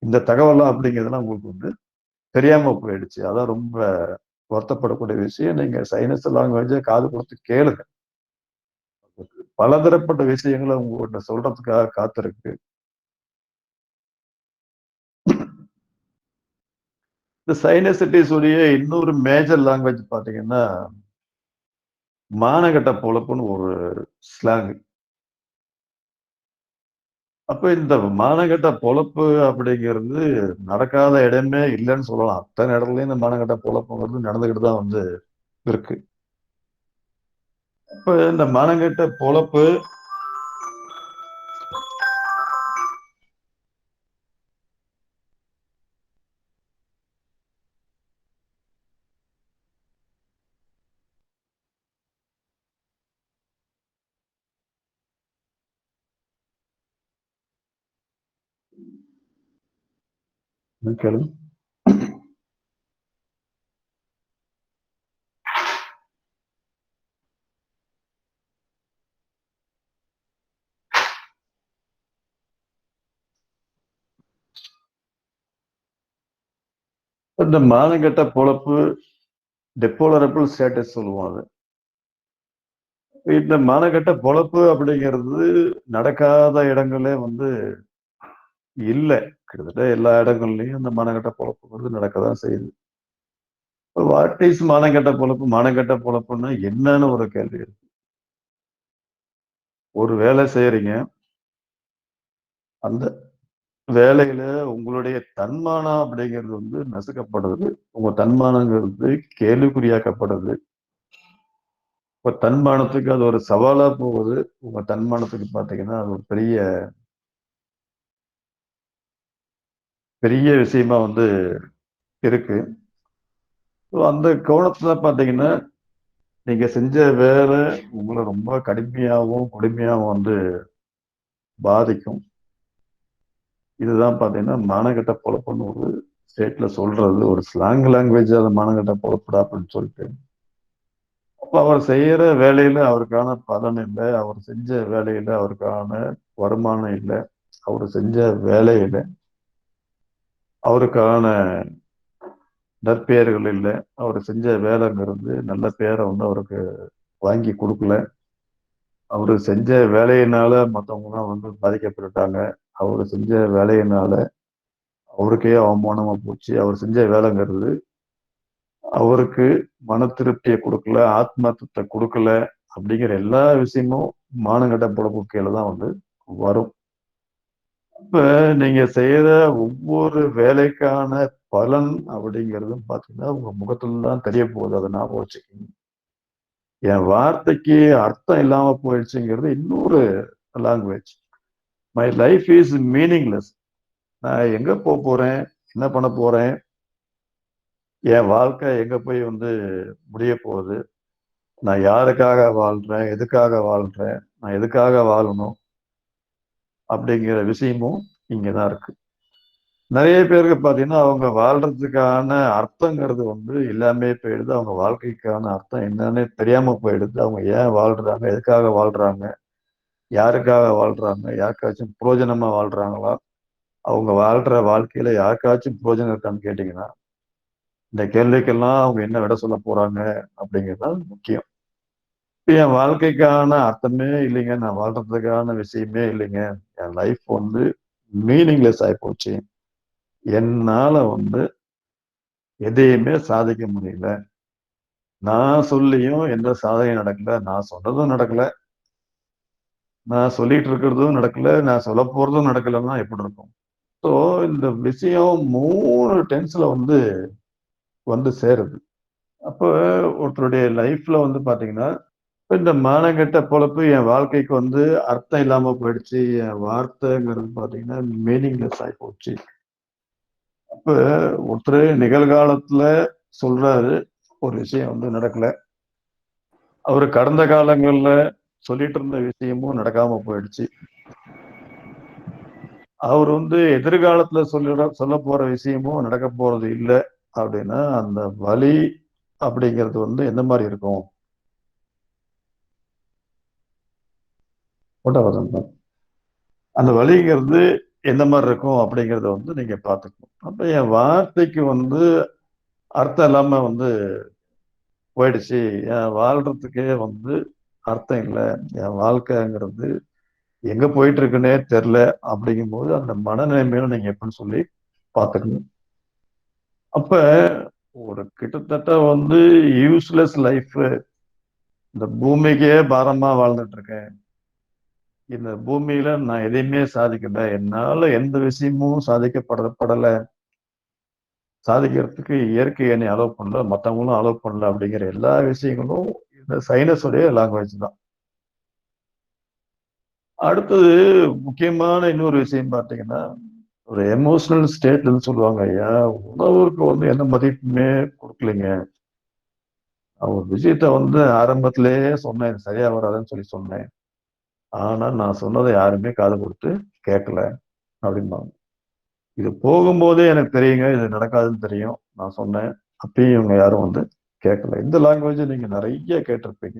இந்த தகவலா அப்படிங்கிறதுலாம் உங்களுக்கு வந்து தெரியாம போயிடுச்சு. அதான் ரொம்ப வருத்தப்படக்கூடிய விஷயம். நீங்க சைனஸ் லாங்குவேஜ காது கொடுத்து கேளுங்க. பலதரப்பட்ட விஷயங்கள உங்ககிட்ட சொல்றதுக்காக காத்திருக்கு. இந்த சைனசிட்டிஸ் உடைய இன்னொரு மேஜர் லாங்குவேஜ் பார்த்தீங்கன்னா, மானகெட்ட பொழப்புன்னு ஒரு ஸ்லாங். அப்ப இந்த மானங்கெட்ட பொழப்பு அப்படிங்கிறது நடக்காத இடமே இல்லைன்னு சொல்லலாம். அத்தனை இடத்துலயும் இந்த மானங்கெட்ட பொழப்புங்கிறது நடந்துகிட்டு தான் வந்து இருக்கு. இப்ப இந்த மானங்கெட்ட பொழப்பு கேளுங்க. இந்த மானங்கெட்ட பொழப்பு டெப்ளோரபிள் ஸ்டேட்டஸ் சொல்லுவோம் அது. இந்த மானங்கெட்ட பொழப்பு அப்படிங்கிறது நடக்காத இடங்களே வந்து இல்ல. கிட்டத்தட்ட எல்லா இடங்கள்லயும் இந்த மானங்கெட்ட பொழப்புங்கிறது நடக்கதான் செய்யுது. வாட் இஸ் மானங்கெட்ட பொழப்பு? மானங்கெட்ட பொழப்புன்னா என்னன்னு ஒரு கேள்வி இருக்கு. ஒரு வேலை செய்யறீங்க. அந்த வேலையில உங்களுடைய தன்மானம் அப்படிங்கிறது வந்து நசுக்கப்படுது. உங்க தன்மானங்கிறது கேள்விக்குறியாக்கப்படுது. இப்ப தன்மானத்துக்கு அது ஒரு சவாலா போகுது. உங்க தன்மானத்துக்கு பார்த்தீங்கன்னா, அது ஒரு பெரிய பெரிய விஷயமா வந்து இருக்கு. ஸோ அந்த கோணத்துல பார்த்தீங்கன்னா, நீங்க செஞ்ச வேலை உங்கள ரொம்ப கடுமையாவும், கொடுமையாவும் வந்து பாதிக்கும். இதுதான் பார்த்தீங்கன்னா, மானங்கெட்ட பொழப்புன்னு ஒரு ஸ்டேட்ல சொல்றது. ஒரு ஸ்லாங் லாங்குவேஜ் அது மானங்கெட்ட பொழப்புடா அப்படின்னு சொல்லிட்டு. அப்ப அவர் செய்யற வேலையில அவருக்கான பலன் இல்ல. அவர் செஞ்ச வேலையில அவருக்கான வருமானம் இல்ல. அவரு செஞ்ச வேலையில அவருக்கான நற்பெயர்கள் இல்ல. அவரு செஞ்ச வேலைங்கிறது நல்ல பேர வந்து அவருக்கு வாங்கி குடுக்கல. அவரு செஞ்ச வேலையினால மத்தவங்கலாம் வந்து பாதிக்கப்பட்டுட்டாங்க. அவரு செஞ்ச வேலையினால அவருக்கே அவமானமா போச்சு. அவர் செஞ்ச வேலைங்கிறது அவருக்கு மன திருப்திய குடுக்கல, ஆத்மார்த்தத்த குடுக்கல அப்படிங்கிற எல்லா விஷயமும் மானங்கெட்ட பொழப்பு கீழ தான் வந்து வரும். இப்ப நீங்க செய்யற ஒவ்வொரு வேலைக்கான பலன் அப்படிங்கிறதும் பார்த்தீங்கன்னா, உங்க முகத்துல தான் தெரிய போகுது. அத ஞாபகம் வச்சுக்கங்க. என் வார்த்தைக்கு அர்த்தம் இல்லாம போயிடுச்சுங்கிறது இன்னொரு language. My life is meaningless. நான் எங்க போறேன், என்ன பண்ண போறேன், என் வாழ்க்கை எங்க போய் வந்து முடிய போகுது, நான் யாருக்காக வாழ்றேன், எதுக்காக வாழ்றேன், நான் எதுக்காக வாழணும் அப்படிங்கிற விஷயமும் இங்கதான் இருக்கு. நிறைய பேருக்கு பாத்தீங்கன்னா அவங்க வாழ்றதுக்கான அர்த்தங்கிறது வந்து எல்லாமே போயிடுது. அவங்க வாழ்க்கைக்கான அர்த்தம் என்னன்னு தெரியாம போயிடுது. அவங்க ஏன் வாழ்றாங்க, எதுக்காக வாழ்றாங்க, யாருக்காக வாழ்றாங்க, யாருக்காச்சும் புரோஜனமா வாழ்றாங்களா, அவங்க வாழ்ற வாழ்க்கையில யாருக்காச்சும் புரோஜனம் இருக்கான்னு கேட்டீங்கன்னா இந்த கேள்விக்கெல்லாம் அவங்க என்ன விட சொல்ல போறாங்க அப்படிங்கிறது தான் முக்கியம். என் வாழ்க்கைக்கான அர்த்தமே இல்லைங்க, நான் வாழ்றதுக்கான விஷயமே இல்லைங்க, என் லைஃப் வந்து மீனிங்லெஸ் ஆகி போச்சு, என்னால வந்து எதையுமே சாதிக்க முடியல, நான் சொல்லியும் எந்த சாதனையும் நடக்கல, நான் சொன்னதும் நடக்கல, நான் சொல்லிட்டு இருக்கிறதும் நடக்கல, நான் சொல்ல போறதும் நடக்கலன்னா எப்படி இருக்கும்? ஸோ இந்த விஷயம் 3 டென்ஸ்ல வந்து வந்து சேருது. அப்ப ஒருத்தருடைய லைஃப்ல வந்து பாத்தீங்கன்னா இந்த மானங்கெட்ட பொழப்பு என் வாழ்க்கைக்கு வந்து அர்த்தம் இல்லாம போயிடுச்சு, என் வார்த்தைங்கிறது பாத்தீங்கன்னா மீனிங்லெஸ் ஆகி போச்சு. அப்ப ஒருத்தர் நிகழ்காலத்துல சொல்றாரு ஒரு விஷயம் வந்து நடக்கல, அவரு கடந்த காலங்கள்ல சொல்லிட்டு இருந்த விஷயமும் நடக்காம போயிடுச்சு, அவர் வந்து எதிர்காலத்துல சொல்ல போற விஷயமும் நடக்க போறது இல்லை அப்படின்னா அந்த வலி அப்படிங்கிறது வந்து எந்த மாதிரி இருக்கும்? போட்டா அந்த வலிங்கிறது எந்த மாதிரி இருக்கும் அப்படிங்கிறத வந்து நீங்க பார்த்துக்கணும். அப்ப என் வார்த்தைக்கு வந்து அர்த்தம் இல்லாம வந்து போயிடுச்சு, என் வாழ்றதுக்கே வந்து அர்த்தம் இல்லை, என் வாழ்க்கைங்கிறது எங்க போயிட்டு இருக்குன்னே தெரியல அப்படிங்கும்போது அந்த மனநிலைமையில நீங்க எப்படின்னு சொல்லி பார்த்துக்கணும். அப்ப ஒரு கிட்டத்தட்ட வந்து யூஸ்லெஸ் லைஃப், இந்த பூமிக்கே பாரமா வாழ்ந்துட்டு இருக்கேன், இந்த பூமியில நான் எதையுமே சாதிக்கல, என்னால எந்த விஷயமும் சாதிக்கப்படல, சாதிக்கிறதுக்கு இயற்கை என்னை அலோவ் பண்ணல, மற்றவங்களும் அலோவ் பண்ணல அப்படிங்கிற எல்லா விஷயங்களும் இந்த சைனஸுடைய லாங்குவேஜ் தான். அடுத்தது முக்கியமான இன்னொரு விஷயம் பார்த்தீங்கன்னா ஒரு எமோஷனல் ஸ்டேட்லன்னு சொல்லுவாங்க ஐயா, உணவுக்கு வந்து எந்த மதிப்புமே கொடுக்கலைங்க. ஒரு விஷயத்த வந்து ஆரம்பத்திலேயே சொன்னேன், இது சரியா வராதுன்னு சொல்லி சொன்னேன், ஆனா நான் சொன்னதை யாருமே காது கொடுத்து கேட்கல அப்படிம்பாங்க. இது போகும்போதே எனக்கு தெரியுங்க, இது நடக்காதுன்னு தெரியும், நான் சொன்னேன், அப்பயும் இவங்க யாரும் வந்து கேட்கல. இந்த லாங்குவேஜ் நீங்க நிறைய கேட்டிருப்பீங்க.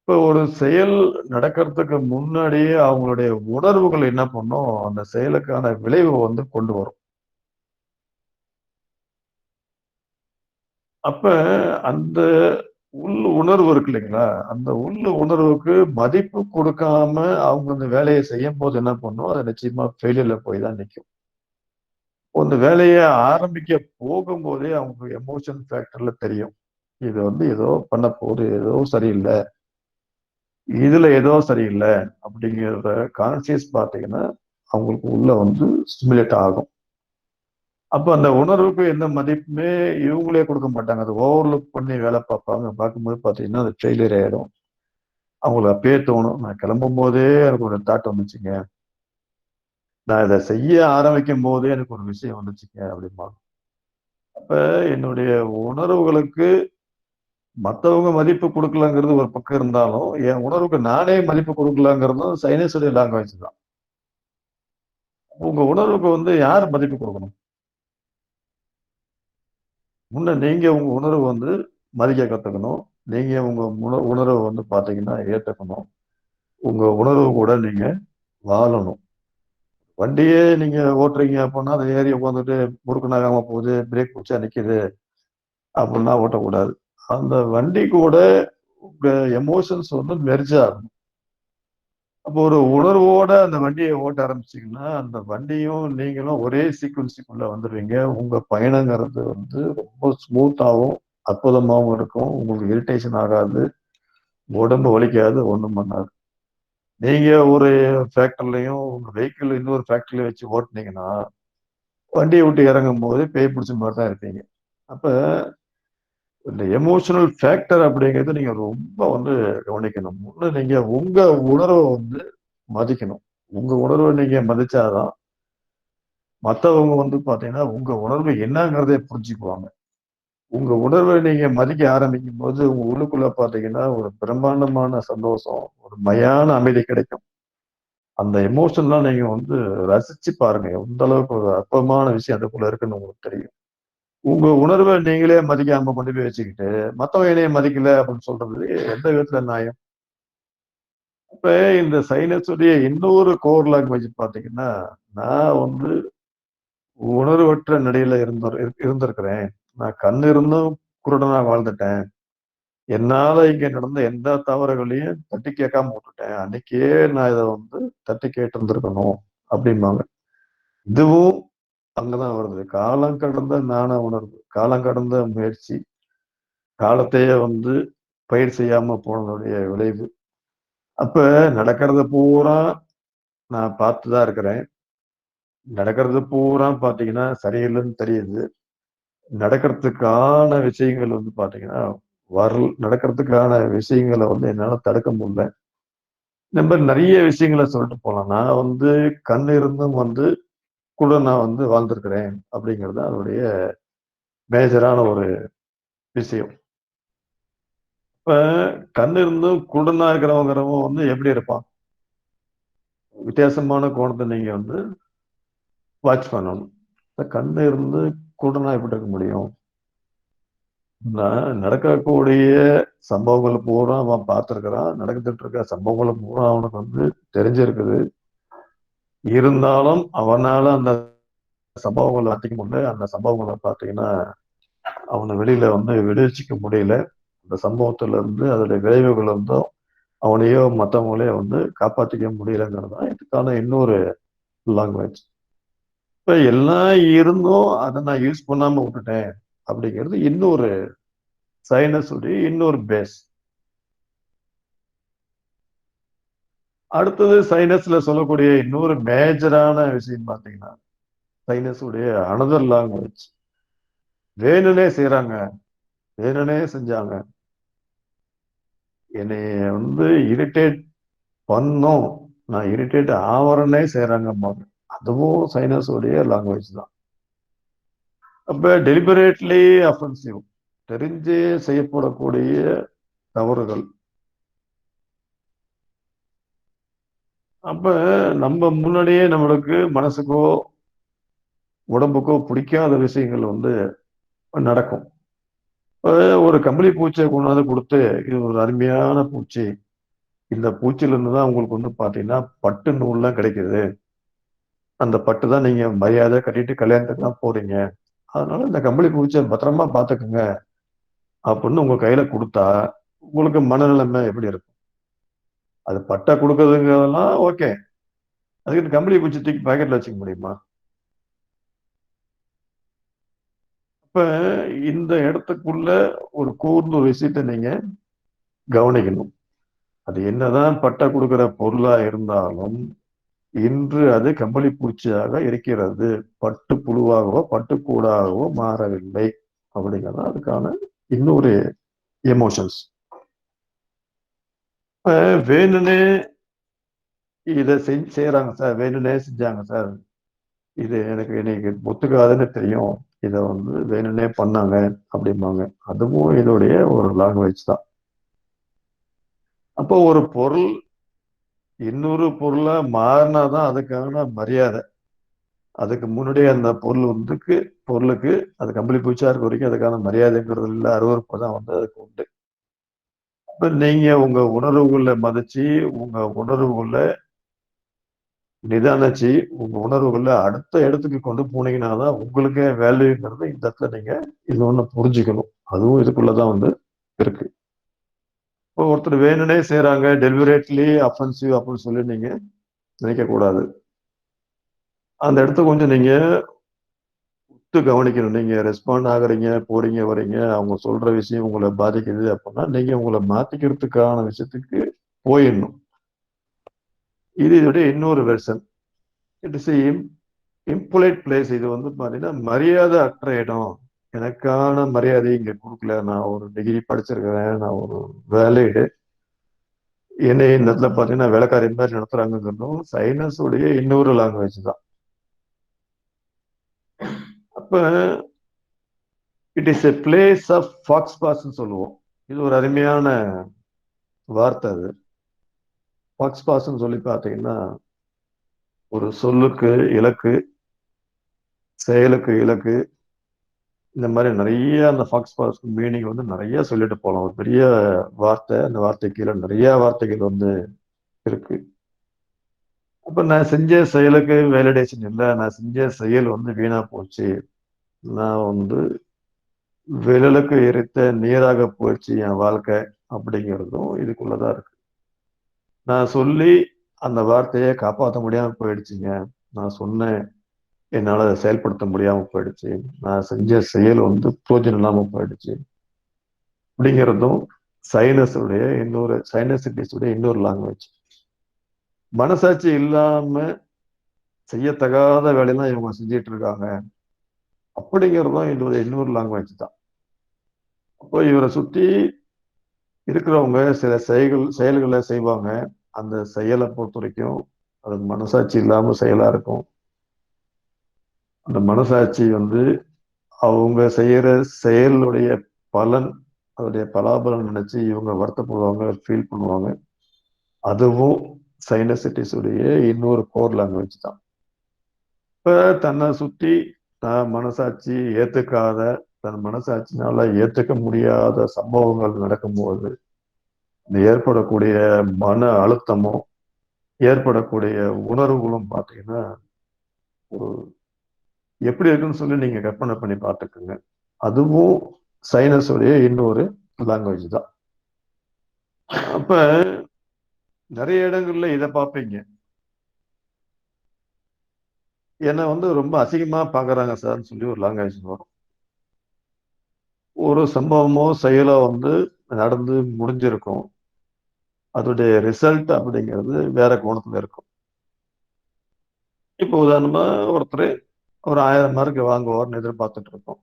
இப்போ ஒரு செயல் நடக்கிறதுக்கு முன்னாடியே அவங்களுடைய உணர்வுகள் என்ன பண்ணும், அந்த செயலுக்கான விளைவை வந்து கொண்டு வரும். அப்ப அந்த உணர்வு இருக்கு இல்லைங்களா, அந்த உணர்வுக்கு மதிப்பு கொடுக்காம அவங்க அந்த வேலையை செய்யும் போது என்ன பண்ணும், அது நிச்சயமா ஃபெயிலியர்ல போய் தான் நிற்கும். அந்த வேலையை ஆரம்பிக்க போகும்போதே அவங்க எமோஷன் ஃபேக்டர்ல தெரியும், இது வந்து ஏதோ பண்ண போகுது, ஏதோ சரியில்லை, இதுல ஏதோ சரியில்லை அப்படிங்கிறத கான்சியஸ் பார்த்தீங்கன்னா அவங்களுக்கு உள்ள வந்து ஸ்டிமுலேட் ஆகும். அப்ப அந்த உணர்வுக்கு எந்த மதிப்புமே இவங்களே கொடுக்க மாட்டாங்க, அதை ஓவர்லுக் பண்ணி வேலை பார்ப்பாங்க. பார்க்கும்போது பார்த்தீங்கன்னா அது ஃபெயிலியர் ஆயிடும். அவங்களுக்கு அப்பயே தோணும், நான் கிளம்பும் போதே எனக்கு ஒரு தாட் வந்துச்சுங்க, நான் இதை செய்ய ஆரம்பிக்கும் போதே எனக்கு ஒரு விஷயம் வந்துச்சுங்க அப்படிம்பாங்க. அப்ப என்னுடைய உணர்வுகளுக்கு மற்றவங்க மதிப்பு கொடுக்கலங்கிறது ஒரு பக்கம் இருந்தாலும் என் உணர்வுக்கு நானே மதிப்பு கொடுக்கலங்கிறதும் சைனஸுடைய லாங்குவேஜ் தான். உங்க உணர்வுக்கு வந்து யார் மதிப்பு கொடுக்கணும்? முன்ன நீங்க உங்க உணர்வு வந்து மதிக்க கத்துக்கணும். நீங்க உங்க உணர்வை வந்து பாத்தீங்கன்னா ஏத்துக்கணும். உங்க உணர்வு கூட நீங்க வாழணும். வண்டியே நீங்க ஓட்டுறீங்க அப்படின்னா அதை ஏறி உட்காந்துட்டு முறுக்கு நகாம போகுது, பிரேக் பிடிச்சா நிக்குது அப்படின்னா ஓட்டக்கூடாது. அந்த வண்டி கூட உங்க எமோஷன்ஸ் வந்து மெர்ஜ் ஆகும். அப்போ ஒரு உணர்வோட அந்த வண்டியை ஓட்ட ஆரம்பிச்சீங்கன்னா அந்த வண்டியும் நீங்களும் ஒரே சீக்வன்ஸுக்குள்ள வந்துடுவீங்க. உங்க பயணங்கிறது வந்து ரொம்ப ஸ்மூத்தாகவும் அற்புதமாகவும் இருக்கும். உங்களுக்கு இரிட்டேஷன் ஆகாது, உடம்பு வலிக்காது, ஒண்ணும் பண்ணாது. நீங்க ஒரு ஃபேக்டரிலையும் உங்க வெஹிக்கிள் இன்னொரு ஃபேக்டரியில வச்சு ஓட்டுனீங்கன்னா வண்டியை விட்டு இறங்கும் போது பேய் பிடிச்ச மாதிரி தான் இருப்பீங்க. அப்ப இந்த எமோஷனல் ஃபேக்டர் அப்படிங்கிறது நீங்க ரொம்ப வந்து கவனிக்கணும். ஒண்ணு நீங்க உங்க உணர்வை வந்து மதிக்கணும். உங்க உணர்வை நீங்க மதிச்சாதான் மத்தவங்க வந்து பாத்தீங்கன்னா உங்க உணர்வு என்னங்கிறதை புரிஞ்சுக்குவாங்க. உங்க உணர்வை நீங்க மதிக்க ஆரம்பிக்கும் போது உங்க உள்ளுக்குள்ள பாத்தீங்கன்னா ஒரு பிரம்மாண்டமான சந்தோஷம், ஒரு மயான அமைதி கிடைக்கும். அந்த எமோஷன்லாம் நீங்க வந்து ரசிச்சு பாருங்க. எந்த அளவுக்கு ஒரு அற்புதமான விஷயம் அதுக்குள்ள இருக்குன்னு உங்களுக்கு தெரியும். உங்க உணர்வை நீங்களே மதிக்காம கொண்டு போய் வச்சுக்கிட்டு, மத்தவங்க என்னைய மதிக்கல அப்படின்னு சொல்றது எந்த விதத்துல நியாயம்? இப்ப இந்த சைனஸுடைய இன்னொரு கோர் லாங்குவேஜ் பாத்தீங்கன்னா, நான் வந்து உணர்வற்ற நிலையில இருந்திருக்கிறேன். நான் கண் இருந்தும் குருடனா வாழ்ந்துட்டேன். என்னால இங்க நடந்த எந்த தவறுகளையும் தட்டி கேட்காம விட்டுட்டேன். அன்னைக்கே நான் இத வந்து தட்டி கேட்டிருந்திருக்கணும் அப்படிம்பாங்க. இதுவும் அங்கதான் வருது. காலம் கடந்த ஞான உணர்வு, காலம் கடந்த முயற்சி, காலத்தையே வந்து பயிர் செய்யாம போனதுடைய விளைவு. அப்ப நடக்கிறத பூரா நான் பார்த்து தான் இருக்கிறேன். நடக்கிறது பூரா பார்த்தீங்கன்னா சரியில்லைன்னு தெரியுது. நடக்கிறதுக்கான விஷயங்கள் வந்து பார்த்தீங்கன்னா, நடக்கிறதுக்கான விஷயங்கள வந்து என்னால தடுக்க முடியல. இந்த மாரி நெறைய விஷயங்கள சொல்லிட்டு போலாம். நான் வந்து கண் இருந்தும் வந்து கூட நான் வந்து வாழ்ந்திருக்கிறேன். அப்படிங்கிறது தான் அதனுடைய மேஜரான ஒரு விஷயம். இப்ப கண் இருந்தும் குருடனா இருக்கிறவங்கிறவன் வந்து எப்படி இருப்பான்? வித்தியாசமான கோணத்த நீங்க வந்து வாட்ச் பண்ணணும். இப்ப கண் இருந்து குருடனா எப்படி இருக்க முடியும்? நடக்கக்கூடிய சம்பவங்கள் பூரா அவன் பார்த்திருக்கிறான். நடந்துட்டு இருக்க சம்பவங்கள் பூரா அவனுக்கு வந்து தெரிஞ்சிருக்குது. இருந்தாலும் அவனால அந்த சம்பவங்கள மாத்திக்க முடியல. அந்த சம்பவங்கள பார்த்தீங்கன்னா, அவன வெளியில வந்து விடுவிச்சுக்க முடியல. அந்த சம்பவத்துல இருந்து அதோடைய விளைவுகள் இருந்தும் அவனையோ, மத்தவங்களையோ வந்து காப்பாத்திக்க முடியலங்கிறது தான் இதுக்கான இன்னொரு லாங்குவேஜ். இப்ப எல்லாம் இருந்தும் அத நான் யூஸ் பண்ணாம விட்டுட்டேன். அப்படிங்கிறது இன்னொரு சைனஸ் உடைய இன்னொரு பேஸ். அடுத்தது சைனஸ்ல சொல்லக்கூடிய இன்னொரு மேஜரான விஷயம் பார்த்தீங்கன்னா, சைனஸ் உடைய அனதர் லாங்குவேஜ். வேணும்னே செய்றாங்க. வேணும்னே செஞ்சாங்க. என்னைய வந்து இரிட்டேட் பண்ணணும். நான் இரிட்டேட் ஆவறேன்னே செய்றாங்கம்பாங்க. அதுவும் சைனஸ் உடைய லாங்குவேஜ் தான். அப்ப டெலிபரேட்லி அஃபென்சிவ். தெரிஞ்சே செய்யப்படக்கூடிய தவறுகள். அப்ப நம்ம முன்னாடியே நம்மளுக்கு மனசுக்கோ, உடம்புக்கோ பிடிக்காத விஷயங்கள் வந்து நடக்கும். ஒரு கம்பளி பூச்சிய கொண்டாந்து குடுத்து, இது ஒரு அருமையான பூச்சி. இந்த பூச்சியிலிருந்து தான் உங்களுக்கு வந்து பார்த்தீங்கன்னா, பட்டு நூல்லாம் கிடைக்குது. அந்த பட்டு தான் நீங்க மரியாதையா கட்டிட்டு கல்யாணத்துக்குலாம் போறீங்க. அதனால இந்த கம்பளி பூச்சிய பத்திரமா பார்த்துக்கங்க. அப்படின்னு உங்க கையில குடுத்தா, உங்களுக்கு மனநிலைமை எப்படி இருக்கும்? அது பட்டா குடுக்குறதுங்கிறதெல்லாம் ஓகே. அதுக்கு கம்பளி பூச்சி தூக்கி பாக்கெட்ல வச்சுக்க முடியுமா? அப்ப இந்த இடத்துக்குள்ள ஒரு கூர்ந்த ஒரு விஷயத்த நீங்க கவனிக்கணும். அது என்னதான் பட்டா குடுக்குற பொருளா இருந்தாலும், இன்று அது கம்பளி பூச்சியாக இருக்கிறது. பட்டு புழுவாகவோ, பட்டுக்கூடாகவோ மாறவில்லை. அப்படிங்கிறது தான் அதுக்கான இன்னொரு எமோஷன்ஸ். இப்ப வேணும்னே இத செய்றாங்க சார். வேணும்னே செஞ்சாங்க சார். இது எனக்கு எனக்கு ஒத்துக்காதுன்னு தெரியும். இத வந்து வேணும்னே பண்ணாங்க அப்படிம்பாங்க. அதுவும் இதோடைய ஒரு லாங்குவேஜ் தான். அப்போ ஒரு பொருள் இன்னொரு பொருளா மாறினா தான் அதுக்கான மரியாதை. அதுக்கு முன்னாடியே அந்த பொருளுக்கு அது கம்பளி பூச்சியா இருக்க வரைக்கும் அதுக்கான மரியாதைங்கிறது இல்ல. அருவருப்பு தான் வந்து அதுக்கு உண்டு. இப்ப நீங்க உங்க உணர்வுகள மதிச்சு, உங்க உணர்வுகள நிதானிச்சு, உங்க உணர்வுகள அடுத்த இடத்துக்கு கொண்டு போனீங்கன்னா தான் உங்களுக்கே வேல்யூங்கிறது இந்த இடத்துல நீங்க இன்னொன்னு புரிஞ்சுக்கணும். அதுவும் இதுக்குள்ள தான் வந்து இருக்கு. இப்போ ஒருத்தர் வேணும்னே செய்றாங்க, டெலிபரேட்லி அஃபென்சிவ் அப்படின்னு சொல்லி நீங்க நினைக்கக்கூடாது. அந்த இடத்த கொஞ்சம் நீங்க உத்து கவனிக்கணும். நீங்க ரெஸ்பாண்ட் ஆகுறீங்க, போறீங்க, வரீங்க. அவங்க சொல்ற விஷயம் உங்கள பாதிக்குது அப்படின்னா, நீங்க உங்கள மாத்திக்கிறதுக்கான விஷயத்துக்கு போயிடணும். இது இதோடைய இன்னொரு version. It is impolite place. இது வந்து பார்த்தீங்கன்னா, மரியாதை அற்ற இடம். எனக்கான மரியாதை இங்க கொடுக்கல. நான் ஒரு டிகிரி படிச்சிருக்கிறேன், நான் ஒரு வேலிடு, என்னை இந்த இடத்துல பார்த்தீங்கன்னா வேலைக்காரி மாதிரி நடத்துறாங்கிறதும் சைனஸ் உடைய இன்னொரு லாங்குவேஜ் தான். அப்ப it is a place of faux பாஸ்ன்னு சொல்லுவோம். இது ஒரு அருமையான வார்த்தை. அது ஃபாக்ஸ் பாஸ்ன்னு சொல்லி பார்த்தீங்கன்னா ஒரு சொல்லுக்கு இலக்கு, செயலுக்கு இலக்கு, இந்த மாதிரி நிறைய அந்த ஃபாக்ஸ் பாஸ் மீனிங் வந்து நிறைய சொல்லிட்டு போகலாம். ஒரு பெரிய வார்த்தை, அந்த வார்த்தை கீழே நிறைய வார்த்தைகள் வந்து இருக்கு. அப்ப நான் செஞ்ச செயலுக்கு வேலிடேஷன் இல்லை, நான் செஞ்ச செயல் வந்து வீணா போச்சு, நான் வந்து விழலுக்கு எரித்த நீராக போச்சு என் வாழ்க்கை அப்படிங்கிறதும் இதுக்குள்ளதான் இருக்கு. நான் சொல்லி அந்த வார்த்தையை காப்பாற்ற முடியாம போயிடுச்சுங்க, நான் சொன்னேன் என்னால அதை செயல்படுத்த முடியாம போயிடுச்சு, நான் செஞ்ச செயல் வந்து பிரோஜனம் இல்லாம போயிடுச்சு அப்படிங்கிறதும் சைனசிட்டிஸுடைய இன்னொரு லாங்குவேஜ். மனசாட்சி இல்லாம செய்யத்தகாத வேலையெல்லாம் இவங்க செஞ்சிட்டு இருக்காங்க அப்படிங்கிறதும் இன்னொரு லாங்குவேஜ் தான். அப்போ இவரை சுத்தி இருக்கிறவங்க சில செயல்களை செய்வாங்க. அந்த செயலை பொறுத்த வரைக்கும் அது மனசாட்சி இல்லாம செயலா இருக்கும். அந்த மனசாட்சி வந்து அவங்க செய்யற செயலுடைய பலன், அதோடைய பலாபலன் நினைச்சு இவங்க வருத்தப்படுவாங்க, ஃபீல் பண்ணுவாங்க. அதுவும் சைனசிட்டிஸ் உடைய இன்னொரு கோர் லாங்குவேஜ் தான். இப்ப தன்னை சுத்தி தான் மனசாட்சி ஏத்துக்காத, தன் மனசாட்சினால ஏத்துக்க முடியாத சம்பவங்கள் நடக்கும்போது ஏற்படக்கூடிய மன அழுத்தமும் ஏற்படக்கூடிய உணர்வுகளும் பார்த்தீங்கன்னா ஒரு எப்படி இருக்குன்னு சொல்லி நீங்க கற்பனை பண்ணி பார்த்துக்குங்க. அதுவும் சைனஸுடைய இன்னொரு லாங்குவேஜ் தான். அப்ப நிறைய இடங்கள்ல இதை பார்ப்பீங்க. என்னை வந்து ரொம்ப அசிங்கமா பாக்குறாங்க சார்ன்னு சொல்லி ஒரு லாங்குவேஜ் வரும். ஒரு சம்பவமோ செயலோ வந்து நடந்து முடிஞ்சிருக்கும், அதோடைய ரிசல்ட் அப்படிங்கிறது வேற கோணத்துல இருக்கும். இப்போ உதாரணமா ஒருத்தர் ஒரு 1000 மார்க் வாங்குவார்னு எதிர்பார்த்துட்டு இருக்கோம்.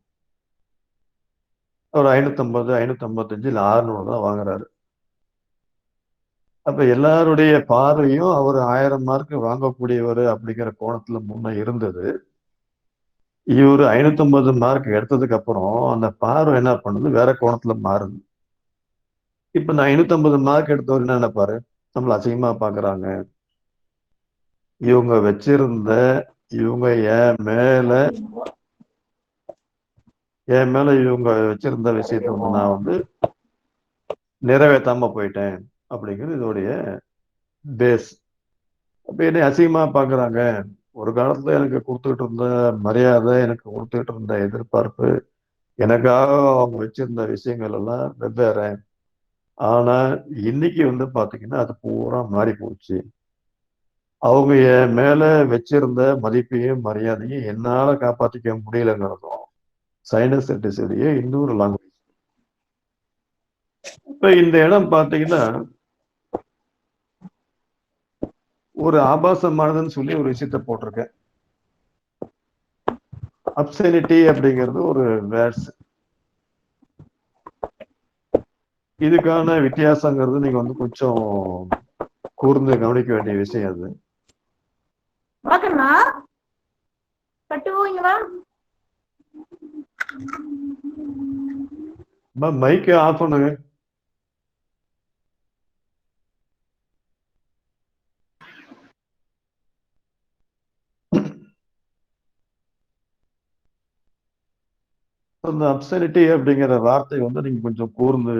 ஒரு 550, 555 இல்ல 600 தான் வாங்குறாரு. அப்ப எல்லாருடைய பார்வையும் அவர் 1000 மார்க் வாங்கக்கூடியவர் அப்படிங்கிற கோணத்துல முன்ன இருந்தது. இவர் 550 மார்க் எடுத்ததுக்கு அப்புறம் அந்த பார்வை என்ன பண்ணுது, வேற கோணத்துல மாறுது. இப்ப நான் 550 மார்க் எடுத்தவர் என்ன நினைப்பாரு, நம்மள அசிங்கமா பாக்குறாங்க, இவங்க வச்சிருந்த இவங்க என் மேல இவங்க வச்சிருந்த விஷயத்த வந்து நான் வந்து நிறைவேற்றாம போயிட்டேன் அப்படிங்கிறது இதோடைய பேஸ். அப்ப என்னை அசிங்கமா பாக்குறாங்க, ஒரு காலத்துல எனக்கு கொடுத்துட்டு இருந்த மரியாதை, எனக்கு கொடுத்துட்டு இருந்த எதிர்பார்ப்பு, எனக்காக அவங்க வச்சிருந்த விஷயங்கள் எல்லாம் வெவ்வேறு. ஆனா இன்னைக்கு வந்து பாத்தீங்கன்னா அது பூரா மாறி போச்சு. அவங்க என் மேல வச்சிருந்த மதிப்பையும் மரியாதையும் என்னால காப்பாத்திக்க முடியலங்கிறதும் சைனசிட்டிஸுடைய இன்னொரு லாங்குவேஜ். இப்ப இந்த இடம் பாத்தீங்கன்னா ஒரு ஆபாசமானதுன்னு சொல்லி ஒரு விஷயத்த போட்டிருக்கேன். அப்சனிட்டி அப்படிங்கிறது ஒரு வேர்ட்ஸ். இதுக்கான வித்தியாசங்கிறது நீங்க வந்து கொஞ்சம் கூர்ந்து கவனிக்க வேண்டிய விஷயம். அது மைக்க ஆஃப் பண்ணுங்க. அந்த அப்சனிட்டி அப்படிங்கிற வார்த்தை வந்து நீங்க கொஞ்சம் கூர்ந்து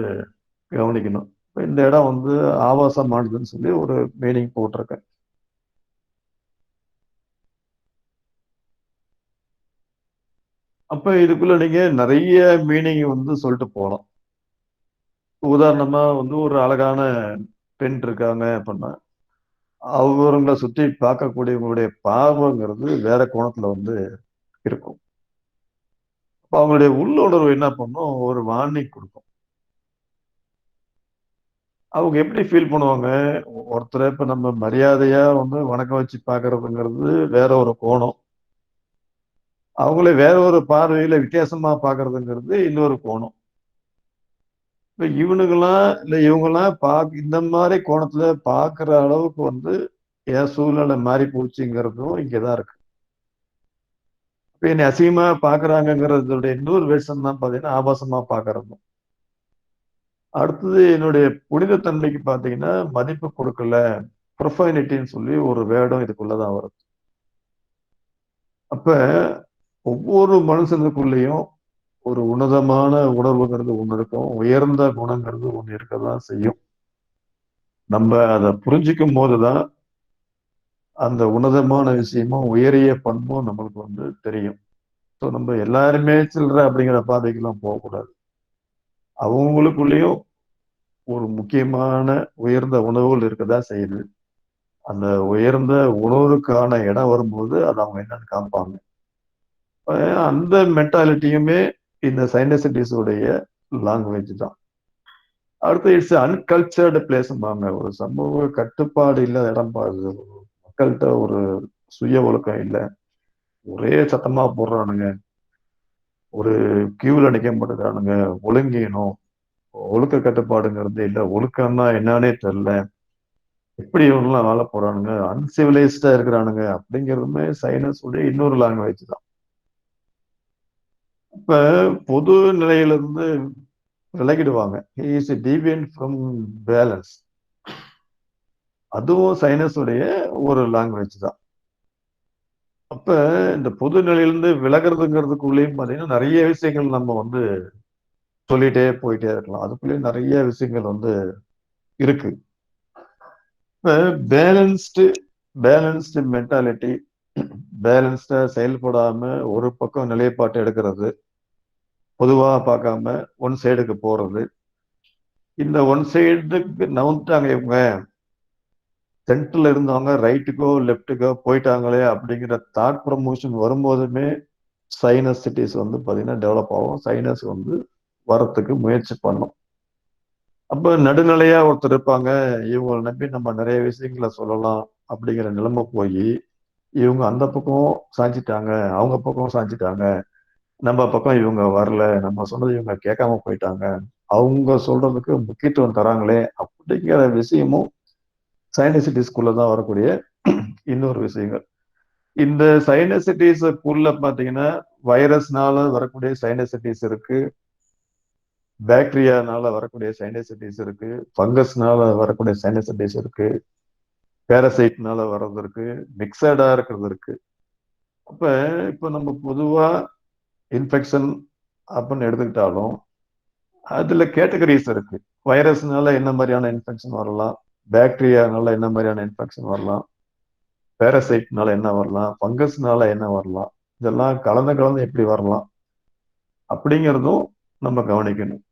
கவனிக்கணும். இந்த இடம் வந்து ஆபாசமானதுன்னு சொல்லி ஒரு மீனிங் போட்டிருக்கேன். அப்ப இதுக்குள்ள நீங்க நிறைய மீனிங் வந்து சொல்லிட்டு போகலாம். உதாரணமா வந்து ஒரு அழகான பெண் இருக்காங்க அப்படின்னா அவங்களை சுத்தி பார்க்கக்கூடியவங்களுடைய பார்வைங்கிறது வேற கோணத்துல வந்து இருக்கும். அப்ப அவங்களுடைய உள்ளுணர்வு என்ன பண்ணும், ஒரு வார்னிங் கொடுக்கும். அவங்க எப்படி ஃபீல் பண்ணுவாங்க, ஒருத்தரை இப்ப நம்ம மரியாதையா வந்து வணக்கம் வச்சு பாக்குறதுங்கிறது வேற ஒரு கோணம். அவங்கள வேற ஒரு பார்வையில வித்தியாசமா பாக்குறதுங்கிறது இன்னொரு கோணம். இப்ப இவனுங்கெல்லாம் இல்ல இவங்கெல்லாம் இந்த மாதிரி கோணத்துல பாக்குற அளவுக்கு வந்து என் சூழ்நிலை மாறி போச்சுங்கிறதும் இங்கதான் இருக்கு. இப்ப என்னை அசிங்கமா பாக்குறாங்கிறதோட இன்னொரு வேஷம் தான் பாத்தீங்கன்னா ஆபாசமா பாக்குறதும். அடுத்தது என்னுடைய புனித தன்மைக்கு பாத்தீங்கன்னா மதிப்பு கொடுக்கல, ப்ரொஃபைனிட்டின்னு சொல்லி ஒரு வேடம் இதுக்குள்ளதான் வரும். அப்ப ஒவ்வொரு மனுஷனுக்குள்ளேயும் ஒரு உன்னதமான உணர்வுங்கிறது ஒண்ணு இருக்கும், உயர்ந்த குணங்கிறது ஒண்ணு இருக்கதான் செய்யும். நம்ம அதை புரிஞ்சுக்கும் போதுதான் அந்த உன்னதமான விஷயமும் உயரிய பண்பும் நம்மளுக்கு வந்து தெரியும். ஸோ நம்ம எல்லாருமே சில்லற அப்படிங்கிற பாதைக்கெல்லாம் போகக்கூடாது. அவங்களுக்குள்ளேயும் ஒரு முக்கியமான உயர்ந்த உணர்வுகள் இருக்கதான் செய்யுது. அந்த உயர்ந்த உணர்வுக்கான இடம் வரும்போது அதை அவங்க என்னன்னு காமிப்பாங்க. அந்த மென்டாலிட்டியுமே இந்த சைனசிட்டிஸ் உடைய லாங்குவேஜ் தான். அடுத்து இட்ஸ் அன்கல்ச்சர்டு பிளேஸ்பாங்க. ஒரு சமூக கட்டுப்பாடு இல்லாத இடம் பாருது. மக்கள்கிட்ட ஒரு சுய ஒழுக்கம் இல்லை, ஒரே சத்தமா போடுறானுங்க, ஒரு கியூல நிக்க மாட்டேங்கிறானுங்க, ஒழுங்கீனம், ஒழுக்க கட்டுப்பாடுங்கிறது இல்லை, ஒழுக்கம்னா என்னன்னே தெரியல, எப்படி இவங்கெல்லாம் வாழ போறானுங்க, அன்சிவிலைஸ்டா இருக்கிறானுங்க அப்படிங்கிறதுமே சைனஸ் உடைய இன்னொரு லாங்குவேஜ் தான். இப்ப பொது நிலையிலிருந்து விலகிடுவாங்க. He is deviant from balance. அதுவும் சைனஸ் உடைய ஒரு லாங்குவேஜ் தான். அப்ப இந்த பொது நிலையிலிருந்து விலகிறதுங்கிறதுக்குள்ளேயும் பாத்தீங்கன்னா நிறைய விஷயங்கள் நம்ம வந்து சொல்லிட்டே போயிட்டே இருக்கலாம். அதுக்குள்ளேயும் நிறைய விஷயங்கள் வந்து இருக்கு. இப்ப பேலன்ஸ்டு மென்டாலிட்டி, பேலன்ஸ்டா செயல்படாம ஒரு பக்கம் நிலைப்பாட்டு எடுக்கிறது, பொதுவா பார்க்காம ஒன் சைடுக்கு போறது, இந்த ஒன் சைடுக்கு நவுந்துட்டாங்க இவங்க, சென்டர்ல இருந்தவங்க ரைட்டுக்கோ லெப்டுக்கோ போயிட்டாங்களே அப்படிங்கிற தாட் ப்ரமோஷன் வரும்போதுமே சைனஸ் சிட்டிஸ் வந்து பாத்தீங்கன்னா டெவலப் ஆகும். சைனஸ் வந்து வரத்துக்கு முயற்சி பண்ணும். அப்ப நடுநிலையா ஒருத்தர் இருப்பாங்க, இவங்களை நம்பி நம்ம நிறைய விஷயங்களை சொல்லலாம் அப்படிங்கிற நிலைமை போய் இவங்க அந்த பக்கம் சாஞ்சிட்டாங்க, அவங்க பக்கம் சாஞ்சிட்டாங்க, நம்ம பக்கம் இவங்க வரல, நம்ம சொன்னது இவங்க கேட்காம போயிட்டாங்க, அவங்க சொல்றதுக்கு முக்கியத்துவம் தராங்களே அப்படிங்கிற விஷயமும் சைனசிட்டிஸ்குள்ளதான் வரக்கூடிய இன்னொரு விஷயங்கள். இந்த சைனசிட்டிஸ்க்குள்ள பாத்தீங்கன்னா வைரஸ்னால வரக்கூடிய சைனசிட்டிஸ் இருக்கு, பாக்டீரியானால வரக்கூடிய சைனசிட்டிஸ் இருக்கு, ஃபங்கஸ்னால வரக்கூடிய சைனசிட்டிஸ் இருக்கு, பேரசைட்னால வர்றது இருக்கு, மிக்சடா இருக்கிறது இருக்கு. அப்ப இப்ப நம்ம பொதுவா இன்ஃபெக்ஷன் அப்படின்னு எடுத்துக்கிட்டாலும் அதுல கேட்டகரிஸ் இருக்கு. வைரஸ்னால என்ன மாதிரியான இன்ஃபெக்ஷன் வரலாம், பாக்டீரியானால என்ன மாதிரியான இன்ஃபெக்ஷன் வரலாம், பேரசைட்னால என்ன வரலாம், ஃபங்கஸ்னால என்ன வரலாம், இதெல்லாம் கலந்து கலந்து எப்படி வரலாம் அப்படிங்கிறதும் நம்ம கவனிக்கணும்.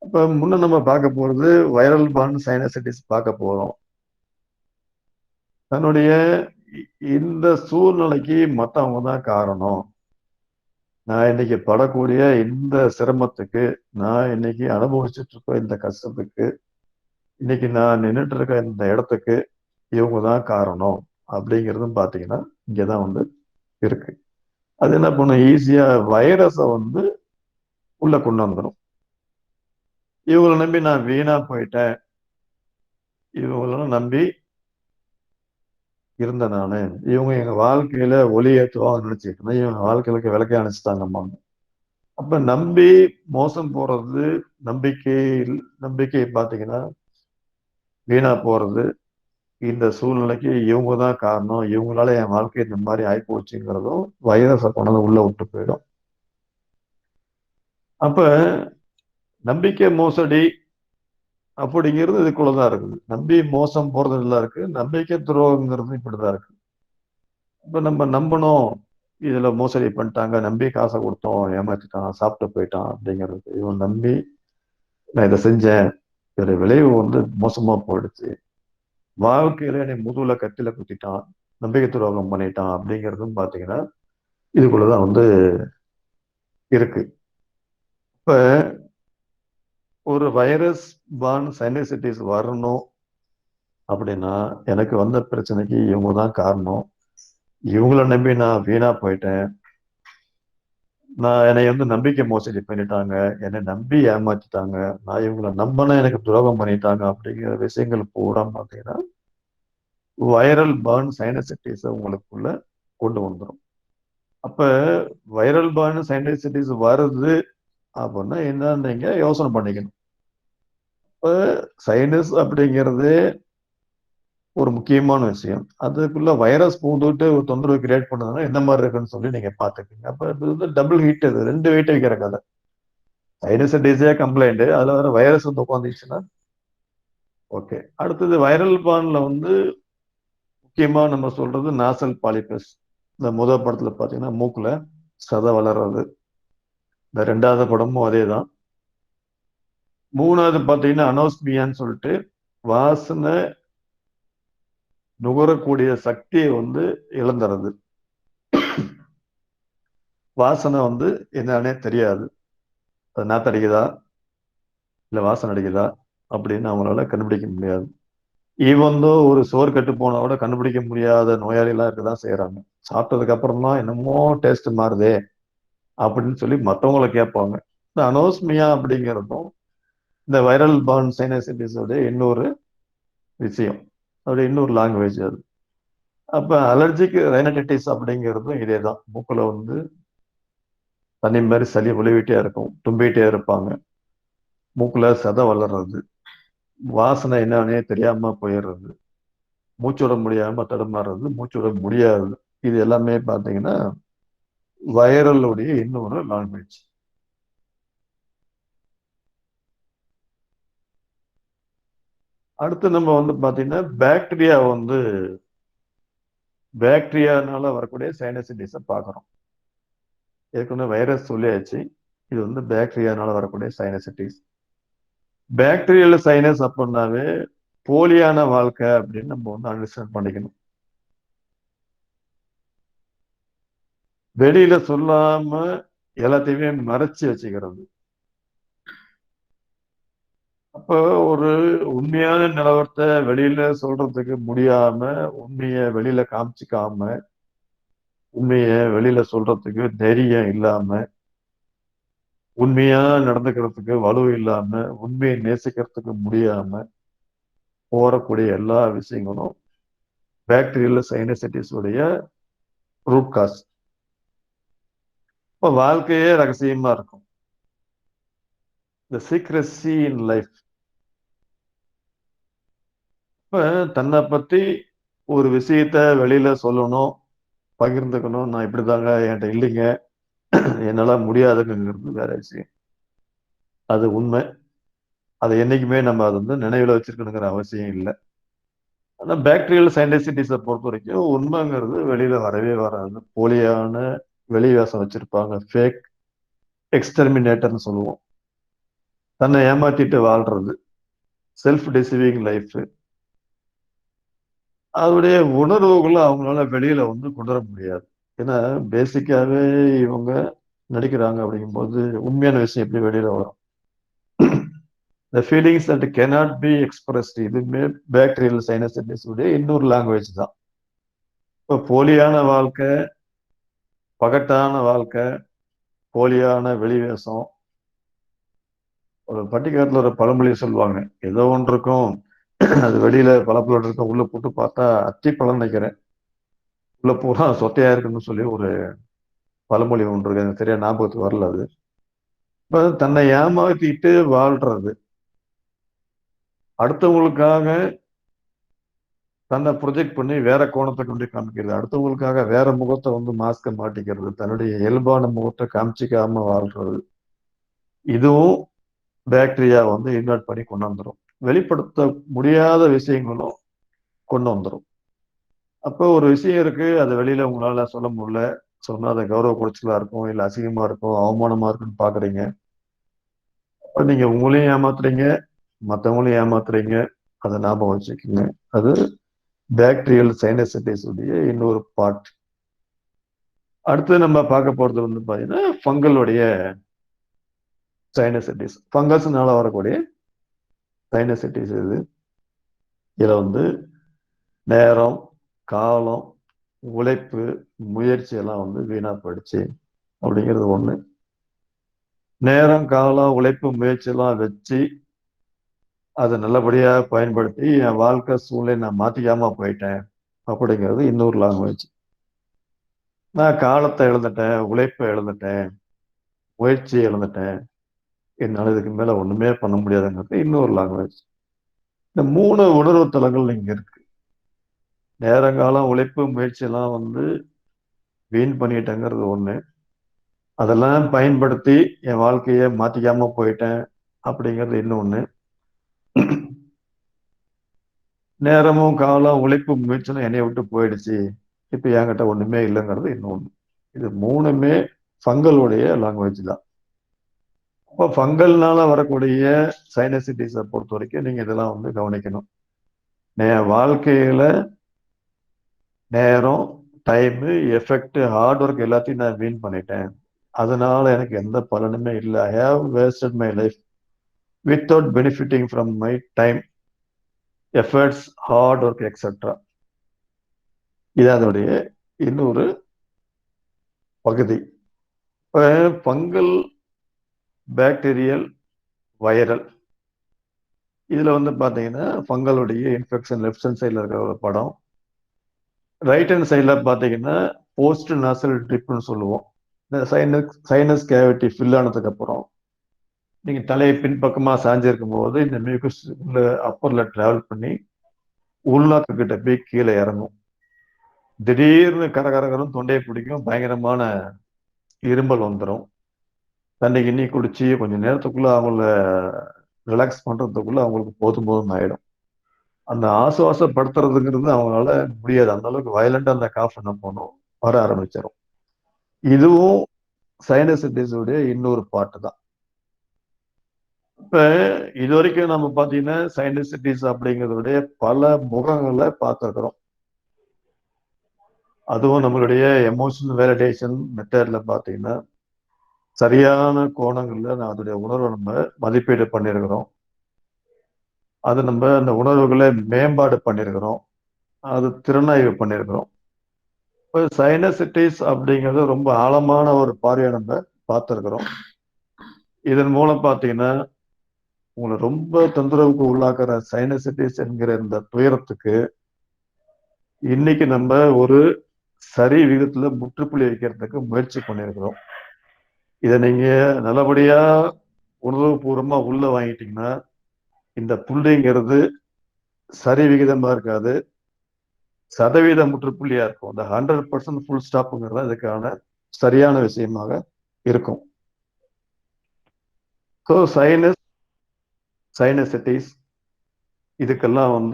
அப்ப முன்ன நம்ம பார்க்க போறது வைரல் பார்ன் சைனசிட்டிஸ் பார்க்க போறோம். தன்னுடைய இந்த சூழ்நிலைக்கு மற்றவங்க தான் காரணம், நான் இன்னைக்கு படக்கூடிய இந்த சிரமத்துக்கு, நான் இன்னைக்கு அனுபவிச்சுட்டு இருக்க இந்த கஷ்டத்துக்கு, இன்னைக்கு நான் நின்றுட்டு இருக்க இந்த இடத்துக்கு இவங்க தான் காரணம் அப்படிங்கிறதும் பார்த்தீங்கன்னா இங்கதான் வந்து இருக்கு. அது என்ன பண்ணும், ஈஸியா வைரஸை வந்து உள்ள கொண்டு வந்துடும். இவங்களை நம்பி நான் வீணா போயிட்டேன், இவங்களெல்லாம் நம்பி இருந்த நானு, இவங்க எங்க வாழ்க்கையில ஒளி ஏற்றுவாங்க நினைச்சுக்கிட்டேன், இவங்க வாழ்க்கையில விளக்கே அணைச்சிட்டாங்கம்மா. அப்ப நம்பி மோசம் போறது, நம்பிக்கை பாத்தீங்கன்னா வீணா போறது, இந்த சூழ்நிலைக்கு இவங்க தான் காரணம், இவங்களால என் வாழ்க்கை இந்த மாதிரி ஆயிப்போச்சுங்கிறதும் வைரஸை கொண்டு உள்ள விட்டு போயிடும். அப்ப நம்பிக்கை மோசடி அப்படிங்கிறது இதுக்குள்ளதான் இருக்குது. நம்பி மோசம் போறது எல்லாம் இருக்கு, நம்பிக்கை துரோகங்கிறது இப்படிதான் இருக்கு. இப்ப நம்ம நம்பணும், இதுல மோசடி பண்ணிட்டாங்க, நம்பி காசை கொடுத்தோம், ஏமாத்திட்டான், சாப்பிட்டு போயிட்டான் அப்படிங்கிறது. இவன் நம்பி நான் இதை செஞ்சேன், இதோட விளைவு வந்து மோசமா போயிடுச்சு, வாழ்க்கையில என்னை முதுகுல கத்தில குத்திட்டான், நம்பிக்கை துரோகம் பண்ணிட்டான் அப்படிங்கிறதும் பாத்தீங்கன்னா இதுக்குள்ளதான் வந்து இருக்கு. இப்ப ஒரு வைரஸ் பார்ன் சைனசிட்டிஸ் வரணும் அப்படின்னா எனக்கு வந்த பிரச்சனைக்கு இவங்க தான் காரணம், இவங்கள நம்பி நான் வீணா போயிட்டேன், என்னை நம்பிக்கை மோசடி பண்ணிட்டாங்க, என்னை நம்பி ஏமாத்திட்டாங்க, நான் இவங்களை நம்பினா எனக்கு துரோகம் பண்ணிட்டாங்க அப்படிங்கிற விஷயங்கள் பூரா பார்த்தீங்கன்னா வைரல் பர்ன் சைனசைட்டிஸ் உங்களுக்குள்ள கொண்டு வந்துடும். அப்ப வைரல் பர்ன் சைனசைட்டிஸ் வருது அப்படின்னா என்னன்னு நீங்க யோசனை பண்ணிக்கணும். இப்ப சைனஸ் அப்படிங்கிறது ஒரு முக்கியமான விஷயம். அதுக்குள்ள வைரஸ் பூந்துட்டு ஒரு தொந்தரவு கிரியேட் பண்ணதுன்னா என்ன மாதிரி இருக்குன்னு சொல்லி நீங்க பாத்துக்கீங்க. அப்ப இது டபுள் ஹீட், இது 2 வெயிட் வைக்கிற கதை. சைனசைட்டிஸே கம்ப்ளைண்ட், அதுல வேற வைரஸ் உட்காந்துச்சுன்னா ஓகே. அடுத்தது வைரல் பார்ன்ல முக்கியமா நம்ம சொல்றது நாசல் பாலிபஸ். இந்த முதல் படத்துல பாத்தீங்கன்னா மூக்குல சதை வளர்றது. இந்த 2வது படமும் அதேதான். 3வது பாத்தீங்கன்னா அனோஸ்மியான்னு சொல்லிட்டு வாசனை நுகரக்கூடிய சக்தியை இழந்துறது. வாசனை என்னன்னே தெரியாது. அது நாத்தடிக்குதா இல்ல வாசனை அடிக்குதா அப்படின்னு அவங்களால கண்டுபிடிக்க முடியாது. ஈவந்தோ ஒரு சோறு கெட்டு போனா கூட கண்டுபிடிக்க முடியாத நோயாளிலாம் இருக்கதான் செய்யறாங்க. சாப்பிட்டதுக்கு அப்புறம் தான் என்னமோ டேஸ்ட் மாறுதே அப்படின்னு சொல்லி மற்றவங்களை கேட்பாங்க. இந்த அனோஸ்மியா அப்படிங்கிறதும் இந்த வைரல் பார்ன் சைனசைட்டிஸோட இன்னொரு விஷயம், அதோட இன்னொரு லாங்குவேஜ் அது. அப்ப அலர்ஜிக் ரைனடைட்டிஸ் அப்படிங்கிறதும் இதே தான். மூக்குல தண்ணி மாதிரி சளி விழுவிட்டே இருக்கும், தும்பிட்டே இருப்பாங்க, மூக்குல சதை வளர்றது, வாசனை என்னன்னே தெரியாம போயிடுறது, மூச்சு விட முடியாம தடுமாறுறது, மூச்சு விட முடியாது. இது எல்லாமே பார்த்தீங்கன்னா வைரலுடைய இன்னொரு லாங்குவேஜ். அடுத்து நம்ம பார்த்தீங்கன்னா பாக்டீரியானால வரக்கூடிய சைனசைட்டிஸை பார்க்குறோம். ஏற்கனவே வைரஸ் சொல்லியாச்சு, இது பாக்டீரியானால வரக்கூடிய சைனசைட்டிஸ். பாக்டீரியல் சைனஸ் அப்படின்னாவே போலியான வாழ்க்கை அப்படின்னு நம்ம அண்டர்ஸ்டாண்ட் பண்ணிக்கணும். வெளியில சொல்லாம எல்லாத்தையுமே மறைச்சு வச்சுக்கிறது. அப்போ ஒரு உண்மையான நிலவரத்தை வெளியில சொல்றதுக்கு முடியாம, உண்மைய வெளியில காமிச்சிக்காம, உண்மைய வெளியில சொல்றதுக்கு தைரியம் இல்லாம, உண்மையா நடந்துக்கிறதுக்கு வலு இல்லாம, உண்மையை நேசிக்கிறதுக்கு முடியாம போறக்கூடிய எல்லா விஷயங்களும் பாக்டீரியல் சைனசைட்டிஸ் உடைய ரூட் காஸ். இப்போ வாழ்க்கையே ரகசியமா இருக்கும். த சீக்ரெசி இன் லைஃப். இப்ப தன்னை பத்தி ஒரு விஷயத்த வெளியில சொல்லணும், பகிர்ந்துக்கணும், நான் இப்படிதாங்க, என்கிட்ட இல்லைங்க, என்னால முடியாதுங்கிறது வேற விஷயம். அது உண்மை. அதை என்னைக்குமே நம்ம நினைவுல வச்சிருக்கணுங்கிற அவசியம் இல்லை. ஆனா பாக்டீரியல் சைனசைட்டிஸை பொறுத்த வரைக்கும் உண்மைங்கிறது வெளியில வரவே வராது. போலியான வெளிவேசம் வச்சிருப்பாங்க, ஃபேக் எக்ஸ்டெர்மினேட்டர்னு சொல்லுவோம். தன்னை ஏமாத்திட்டு வாழ்றது, செல்ஃப் டிசீவிங் லைஃப். அதோடைய உணர்வுகளை அவங்களால வெளியில கொண்டு வர முடியாது. ஏன்னா பேசிக்காவே இவங்க நடிக்கிறாங்க அப்படிங்கும்போது உண்மையான விஷயம் எப்படி வெளியில வரும்? The feelings that cannot be expressed, இதுவுமே பாக்டீரியல் சைனசைட்டிஸ் உடைய இன்னொரு லாங்குவேஜ் தான். இப்போ போலியான வாழ்க்கை, பகட்டான வாழ்க்கை, போலியான வெளிவேஷம். ஒரு பட்டிக்காட்டுல ஒரு பழமொழி சொல்லுவாங்க, ஏதோ ஒன்று இருக்கும், அது வெளியில பழப்பழம் இருக்கும், உள்ள போட்டு பார்த்தா அத்தி பழம் நினைக்கிறேன், உள்ள பூரா சொத்தையா இருக்குன்னு சொல்லி ஒரு பழமொழி ஒன்று இருக்கு. எனக்கு சரியா ஞாபகத்துக்கு வரல அது. இப்ப தன்னை ஏமாத்திட்டு வாழ்றது, அடுத்தவங்களுக்காக தன்னை ப்ரொஜெக்ட் பண்ணி வேற கோணத்தை கொண்டு காமிக்கிறது, அடுத்தவங்களுக்காக வேற முகத்தை மாஸ்க மாட்டிக்கிறது, தன்னுடைய இயல்பான முகத்தை காமிச்சிக்காம வாழ்றது, இதுவும் பாக்டீரியா இன்வெர்ட் பண்ணி கொண்டு வந்துடும். வெளிப்படுத்த முடியாத விஷயங்களும் கொண்டு வந்துடும். அப்போ ஒரு விஷயம் இருக்கு, அது வெளியில உங்களால சொல்ல முடியல, சொன்னா அதை கௌரவ குறைச்சலா இருக்கும், இல்லை அசிங்கமா இருக்கும், அவமானமா இருக்குன்னு பாக்குறீங்க. அப்ப நீங்க உங்களையும் ஏமாத்துறீங்க, மற்றவங்களையும் ஏமாத்துறீங்க. அதை ஞாபகம் வச்சுக்கோங்க. அது பாக்டீரியல் சைனசைட்டிஸ் உடைய இன்னொரு பார்ட். அடுத்து நம்ம பார்க்க போறது பாத்தீங்கன்னா ஃபங்கலுடைய சைனசைட்டிஸ். ஃபங்கஸ்னால வரக்கூடிய சைனசைட்டிஸ் இது. இதுல நேரம், காலம், உழைப்பு, முயற்சி எல்லாம் வீணா போயிடுச்சு. அப்படிங்கிறது ஒண்ணு. நேரம், காலம், உழைப்பு, முயற்சியெல்லாம் வச்சு அதை நல்லபடியா பயன்படுத்தி என் வாழ்க்கை சூழ்நிலை நான் மாத்திக்காம போயிட்டேன் அப்படிங்கிறது இன்னொரு லாங்குவேஜ். நான் காலத்தை இழந்துட்டேன், உழைப்பை இழந்துட்டேன், முயற்சியை இழந்துட்டேன், என்னால இதுக்கு மேல ஒண்ணுமே பண்ண முடியாதுங்கிறது இன்னொரு லாங்குவேஜ். இந்த 3 உணர்வு தலங்கள் இங்க இருக்கு. நேரங்காலம், உழைப்பு, முயற்சி எல்லாம் வீண் பண்ணிட்டேங்கிறது ஒண்ணு. அதெல்லாம் பயன்படுத்தி என் வாழ்க்கையை மாத்திக்காம போயிட்டேன் அப்படிங்கிறது இன்னொன்னு. நேரமும் காலம், உழைப்பு, முயற்சியும் என்னைய விட்டு போயிடுச்சு, இப்ப என்கிட்ட ஒண்ணுமே இல்லைங்கிறது இன்னொன்னு. இது 3மே ஃபங்களுடைய லாங்குவேஜ் தான். அப்போ ஃபங்கல்னால வரக்கூடிய சைனசிட்டிஸை பொறுத்த வரைக்கும் நீங்க இதெல்லாம் கவனிக்கணும். என் வாழ்க்கையில நேரம், டைமு, எஃபெக்ட், ஹார்ட் ஒர்க் எல்லாத்தையும் நான் வீண் பண்ணிட்டேன். அதனால எனக்கு எந்த பலனுமே இல்லை. I have wasted my life without benefiting from my time, efforts, hard work etcetera. இது அதனுடைய இன்னொரு பகுதி. இப்போ ஃபங்கல், பாக்டீரியல், வைரல், இதுல பாத்தீங்கன்னா ஃபங்களுடைய இன்ஃபெக்ஷன் லெஃப்ட் ஹேண்ட் சைட்ல இருக்கிற ஒரு படம். ரைட் ஹேண்ட் சைட்ல பாத்தீங்கன்னா போஸ்ட் நாசல் ட்ரிப்னு சொல்லுவோம். இந்த சைனஸ் கேவிட்டி ஃபில் ஆனதுக்கு அப்புறம் நீங்க தலையை பின்பக்கமா சாஞ்சிருக்கும் போது இந்த மியூக்கஸ் உள்ள அப்பர்ல டிராவல் பண்ணி உள்நாக்கு கிட்ட போய் கீழே இறங்கும். திடீர்னு கரகரகரம் தொண்டையை பிடிக்கும், பயங்கரமான இரும்பல் வந்துடும். தண்ணி கிண்ணி குடிச்சு கொஞ்சம் நேரத்துக்குள்ள அவங்கள ரிலாக்ஸ் பண்றதுக்குள்ள அவங்களுக்கு போதும் போதும் ஆயிடும். அந்த ஆசுவாசப்படுத்துறதுங்கிறது அவங்களால முடியாது. அந்த அளவுக்கு வயலண்டா அந்த காஃப் என்ன பண்ணும், வர ஆரம்பிச்சிடும். இதுவும் சைனசிட்டிஸுடைய இன்னொரு பாட்டு தான். இப்ப இது வரைக்கும் நம்ம பாத்தீங்கன்னா சைனசிட்டிஸ் அப்படிங்கிறதுடைய பல முகங்களை பார்த்துருக்கிறோம். அதுவும் நம்மளுடைய எமோஷனல் வேலிடேஷன் மெத்தட்ல பாத்தீங்கன்னா சரியான கோணங்கள்ல நான் அதோடைய உணர்வை நம்ம மதிப்பீடு பண்ணியிருக்கிறோம். அது நம்ம அந்த உணர்வுகளை மேம்பாடு பண்ணியிருக்கிறோம், அது திறனாய்வு பண்ணியிருக்கிறோம். இப்போ சைனசிட்டிஸ் அப்படிங்கிறது ரொம்ப ஆழமான ஒரு பார்வையை நம்ம பார்த்துருக்கிறோம். இதன் மூலம் பார்த்தீங்கன்னா உங்களை ரொம்ப தொந்தரவுக்கு உள்ளாக்குற சைனசிட்டிஸ் என்கிற இந்த துயரத்துக்கு இன்னைக்கு நம்ம ஒரு சரி விகிதத்துல முற்றுப்புள்ளி வைக்கிறதுக்கு முயற்சி பண்ணியிருக்கிறோம். இதை நீங்க நல்லபடியா உணர்வுபூர்வமா உள்ள வாங்கிட்டீங்கன்னா இந்த புள்ளிங்கிறது சரி விகிதமா இருக்காது, சதவீத முற்றுப்புள்ளியா இருக்கும். இந்த 100% ஃபுல் ஸ்டாப்புங்கிறது அதுக்கான சரியான விஷயமாக இருக்கும். ஸோ சைனசிட்டிஸ் இதுக்கெல்லாம்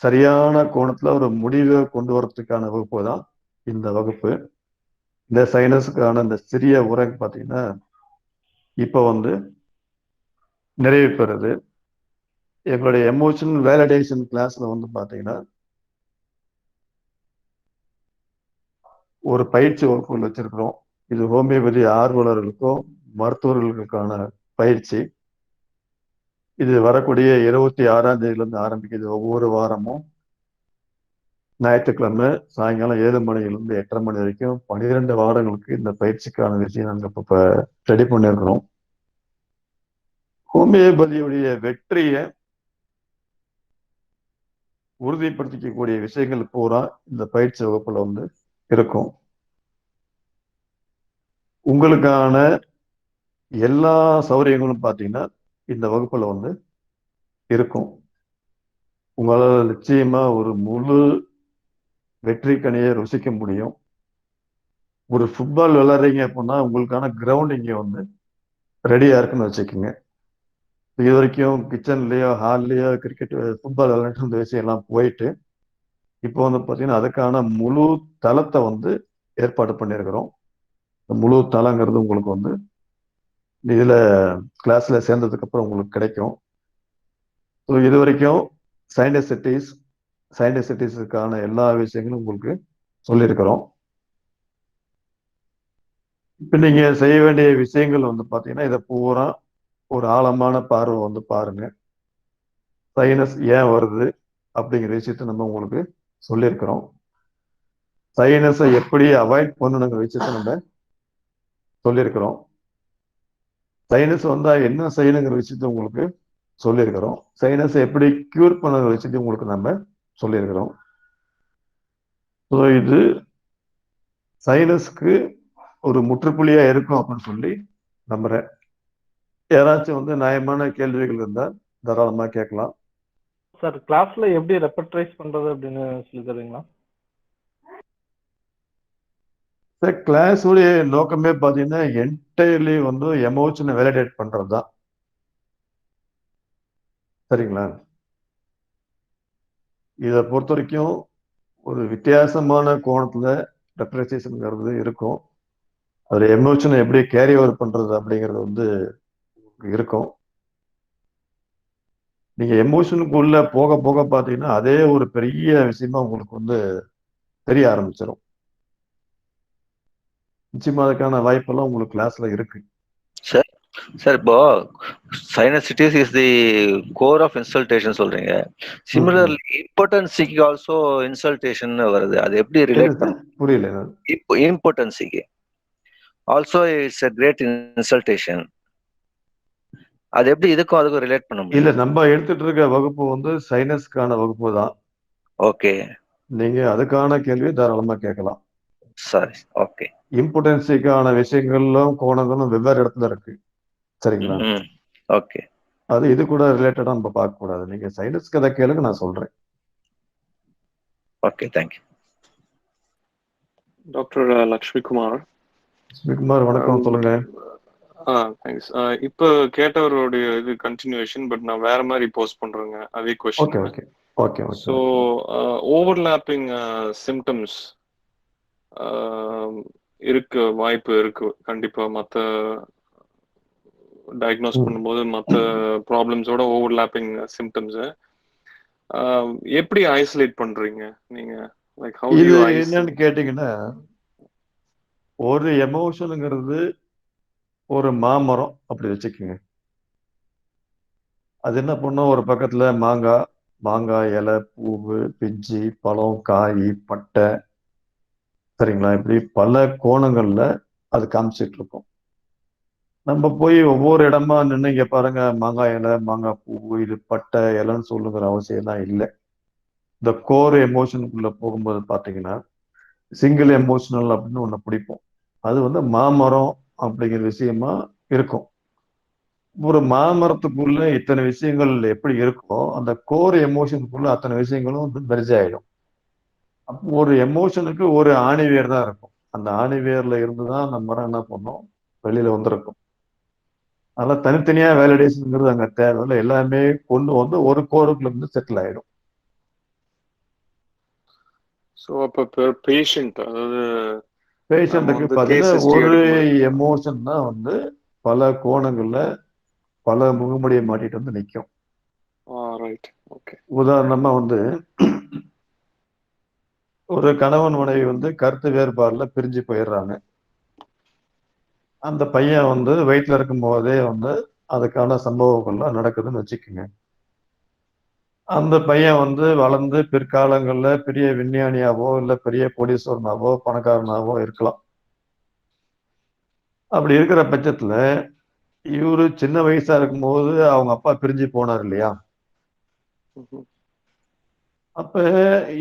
சரியான கோணத்துல ஒரு முடிவை கொண்டு வரதுக்கான வகுப்பு தான் இந்த வகுப்பு. இந்த சைனஸுக்கான இந்த சிறிய உரை பார்த்தீங்கன்னா இப்போ நிறைவு பெறுது. எங்களுடைய எமோஷனல் வேலிடேஷன் கிளாஸ்ல பார்த்தீங்கன்னா ஒரு பயிற்சி வகுப்புகள் வச்சிருக்கிறோம். இது ஹோமியோபதி ஆர்வலர்களுக்கும் மருத்துவர்களுக்கான பயிற்சி. இது வரக்கூடிய 26ஆம் தேதியிலிருந்து ஆரம்பிக்குது. ஒவ்வொரு வாரமும் ஞாயிற்றுக்கிழமை சாயங்காலம் 7 மணிலிருந்து 8:30 மணி வரைக்கும் 12 வாரங்களுக்கு இந்த பயிற்சிக்கான விஷயம் நாங்கள் இப்போ ரெடி பண்ணியிருக்கிறோம். ஹோமியோபதியுடைய வெற்றியை உறுதிப்படுத்திக்கக்கூடிய விஷயங்கள் பூரா இந்த பயிற்சி வகுப்புல இருக்கும். உங்களுக்கான எல்லா சௌகரியங்களும் பார்த்தீங்கன்னா இந்த வகுப்புல இருக்கும். உங்களால் நிச்சயமா ஒரு முழு வெற்றி கனியை ருசிக்க முடியும். ஒரு ஃபுட்பால் விளையாடுறீங்க அப்படின்னா உங்களுக்கான கிரவுண்ட் இங்க ரெடியா இருக்குன்னு வச்சுக்கோங்க. இது வரைக்கும் கிச்சன்லயோ ஹால்லயோ கிரிக்கெட் ஃபுட்பால் விளையாட்டு இந்த விஷயம் எல்லாம் போயிட்டு இப்போ பார்த்தீங்கன்னா அதுக்கான முழு தளத்தை ஏற்பாடு பண்ணியிருக்கிறோம். முழு தளங்கிறது உங்களுக்கு இதுல கிளாஸ்ல சேர்ந்ததுக்கு அப்புறம் உங்களுக்கு கிடைக்கும். ஸோ இது வரைக்கும் சைனசிட்டிஸுக்கான எல்லா விஷயங்களும் உங்களுக்கு சொல்லியிருக்கிறோம். இப்போ நீங்க செய்ய வேண்டிய விஷயங்கள் பார்த்தீங்கன்னா இதை பூரா ஒரு ஆழமான பார்வை பாருங்க. சைனஸ் ஏன் வருது அப்படிங்கிற விஷயத்த நம்ம உங்களுக்கு சொல்லியிருக்கிறோம். சைனஸை எப்படி அவாய்ட் பண்ணணுங்கிற விஷயத்த நம்ம சொல்லியிருக்கிறோம். சைனஸ் வந்தா என்ன செய்யணுங்கிற விஷயத்தை உங்களுக்கு சொல்லியிருக்கிறோம். சைனஸ் எப்படி கியூர் பண்ணுங்கிற விஷயத்தை உங்களுக்கு நம்ம சொல்லியிருக்கிறோம். ஸோ இது சைனஸ்க்கு ஒரு முற்றுப்புள்ளியா இருக்கும் அப்படின்னு சொல்லி நம்புறேன். யாராச்சும் வந்து நியாயமான கேள்விகள் இருந்தா தாராளமா கேட்கலாம். சார் கிளாஸ்ல எப்படி ரெப்பர்டைஸ் பண்றது அப்படின்னு சொல்லி தருவீங்களா? சார் கிளாஸுடைய நோக்கமே பார்த்தீங்கன்னா என்டையர்லி வந்து எமோஷனை வேலிடேட் பண்றது தான். சரிங்களா? இதை பொறுத்த வரைக்கும் ஒரு வித்தியாசமான கோணத்துல ரெப்ரசன்டேஷன்ங்கிறது இருக்கும். அதுல எமோஷனை எப்படி கேரி ஓவர் பண்றது அப்படிங்கிறது வந்து இருக்கும். நீங்க எமோஷனுக்குள்ள போக போக பார்த்தீங்கன்னா அதே ஒரு பெரிய விஷயமா உங்களுக்கு வந்து தெரிய ஆரம்பிச்சிடும். நிச்சயமா அதுக்கான வாய்ப்பெல்லாம் உங்களுக்கு கிளாஸ்ல இருக்கு. சார் சார் இப்போ sinusitis is the core of insultation சொல்றீங்க. சிமிலர்லி இம்பார்ட்டன்சிக்கு ஆல்சோ இன்சல்டேஷன் வருது. அது எப்படி ரிலேட் பண்ண புரியல. இம்பார்ட்டன்சிக்கு ஆல்சோ இட்ஸ் a great இன்சல்டேஷன். அது எப்படி இதுக்கும் அதுக்கும் ரிலேட் பண்ண முடியும்? இல்ல நம்ம எடுத்துட்டு இருக்க வகுப்பு வந்து சைனஸ்க்கான வகுப்பு தான். ஓகே, நீங்க அதுக்கான கேள்வியை தாராளமா கேட்கலாம். சரி, ஓகே. இம்பார்ட்டன்ஸுக்கான விஷயங்களும் கோணங்களும் வெவ்வேறு இடத்துல இருக்கு. சரிங்களா? ஓகே. அது இது கூட ரிலேட்டடா நம்ம பார்க்க கூடாது. நீங்க சைனஸ் கதை கேளுங்க, நான் சொல்றேன். Okay, thank you. டாக்டர் லக்ஷ்மிகுமார். லக்ஷ்மிகுமார் வணக்கம், சொல்லுங்க. தேங்க்ஸ். இப்போ கேட்டவருடைய இது கண்டினியூஷன், பட் நான் வேற மாதிரி போஸ்ட் பண்றேங்க அதே okay question. Okay okay okay. So overlapping symptoms இருக்க வாய்ப்பு இருக்கு கண்டிப்பா. மற்ற டயக்னோஸ் பண்ணும்போது மற்ற ப்ராப்ளம்ஸோட ஓவர்லாப்பிங் சிம்டம்ஸ் எப்படி ஐசோலேட் பண்றீங்க நீங்க? Like how to you isolate? என்னன்னு கேட்டீங்கன்னா, ஒரு எமோஷனுங்கிறது ஒரு மாமரம் அப்படி வச்சுக்கோங்க. அது என்ன பண்ணும், ஒரு பக்கத்துல மாங்காய் இலை, பூவு, பிஞ்சு, பழம், காய், பட்டை, சரிங்களா, இப்படி பல கோணங்கள்ல அது காமிச்சிட்டு இருக்கும். நம்ம போய் ஒவ்வொரு இடமா நின்று இங்க பாருங்க மாங்காய் இலை, மாங்காய் பூ, இது பட்டை இலைன்னு சொல்லுங்கிற அவசியம் தான் இல்லை. இந்த கோர் எமோஷனுக்குள்ள போகும்போது பார்த்தீங்கன்னா சிங்கிள் எமோஷனல் அப்படின்னு ஒன்று பிடிப்போம். அது வந்து மாமரம் அப்படிங்கிற விஷயமா இருக்கும். ஒரு மாமரத்துக்குள்ள இத்தனை விஷயங்கள் எப்படி இருக்கோ அந்த கோர் எமோஷனுக்குள்ள அத்தனை விஷயங்களும் வந்து மெர்ஜ் ஆயிடும். அப்போ ஒரு எமோஷனுக்கு ஒரு ஆணிவேர் தான் இருக்கும். அந்த ஆணிவேர்ல இருந்துதான் அந்த மரம் என்ன பண்ணும், வெளியில வந்திருக்கும். அதெல்லாம் தனித்தனியா வேலிடேஷன்ங்கிறது அங்க தேவையில்லை. எல்லாமே கொண்டு வந்து ஒரு கோருக்குள்ள இருந்து செட்டில் ஆயிடும். ஸோ அப்போ பேஷண்ட், அதாவது பேஷண்ட்டுக்கு பார்த்தீங்கன்னா ஒரு எமோஷன் தான் வந்து பல கோணங்கள்ல பல முகமுடியை மாட்டிட்டு வந்து நிற்கும். உதாரணமா வந்து ஒரு கணவன் மனைவி வந்து கருத்து வேறுபாடுல பிரிஞ்சு போயிடுறாங்க. அந்த பையன் வந்து வயிற்றுல இருக்கும் போதே வந்து அதுக்கான சம்பவங்கள்லாம் நடக்குதுன்னு வச்சுக்கோங்க. அந்த பையன் வந்து வளர்ந்து பிற்காலங்கள்ல பெரிய விஞ்ஞானியாவோ இல்லை பெரிய கோடீஸ்வரனாவோ பணக்காரனாவோ இருக்கலாம். அப்படி இருக்கிற பட்சத்துல இவரு சின்ன வயசா இருக்கும்போது அவங்க அப்பா பிரிஞ்சு போனார் இல்லையா? அப்ப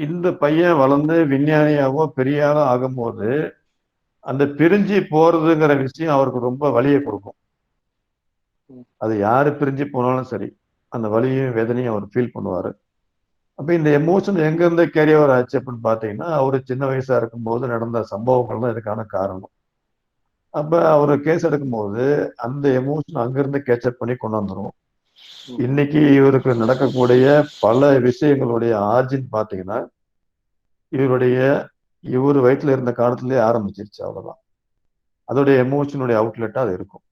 இந்த பையன் வளர்ந்து விஞ்ஞானியாவோ பெரிய ஆளோ ஆகும்போது அந்த பிரிஞ்சு போறதுங்கிற விஷயம் அவருக்கு ரொம்ப வலியை கொடுக்கும். அது யாரு பிரிஞ்சு போனாலும் சரி அந்த வலியும் வேதனையும் அவர் ஃபீல் பண்ணுவாரு. அப்ப இந்த எமோஷன் எங்க இருந்து கேரி ஓவர் ஆச்சு அப்படின்னு பாத்தீங்கன்னா அவரு சின்ன வயசா இருக்கும்போது நடந்த சம்பவங்கள் தான் இதுக்கான காரணம். அப்ப அவரு கேஸ் எடுக்கும்போது அந்த எமோஷன் அங்கிருந்து கேட்சப் பண்ணி கொண்டு வந்துடும். இன்னைக்கு இவருக்கு நடக்கக்கூடிய பல விஷயங்களுடைய ஆர்ஜின் பாத்தீங்கன்னா இவர் வயிற்றுல இருந்த காலத்திலேயே ஆரம்பிச்சிருச்சு. அவ்வளவுதான் அதோடைய எமோஷனுடைய அவுட்லெட்டா அது இருக்கும்.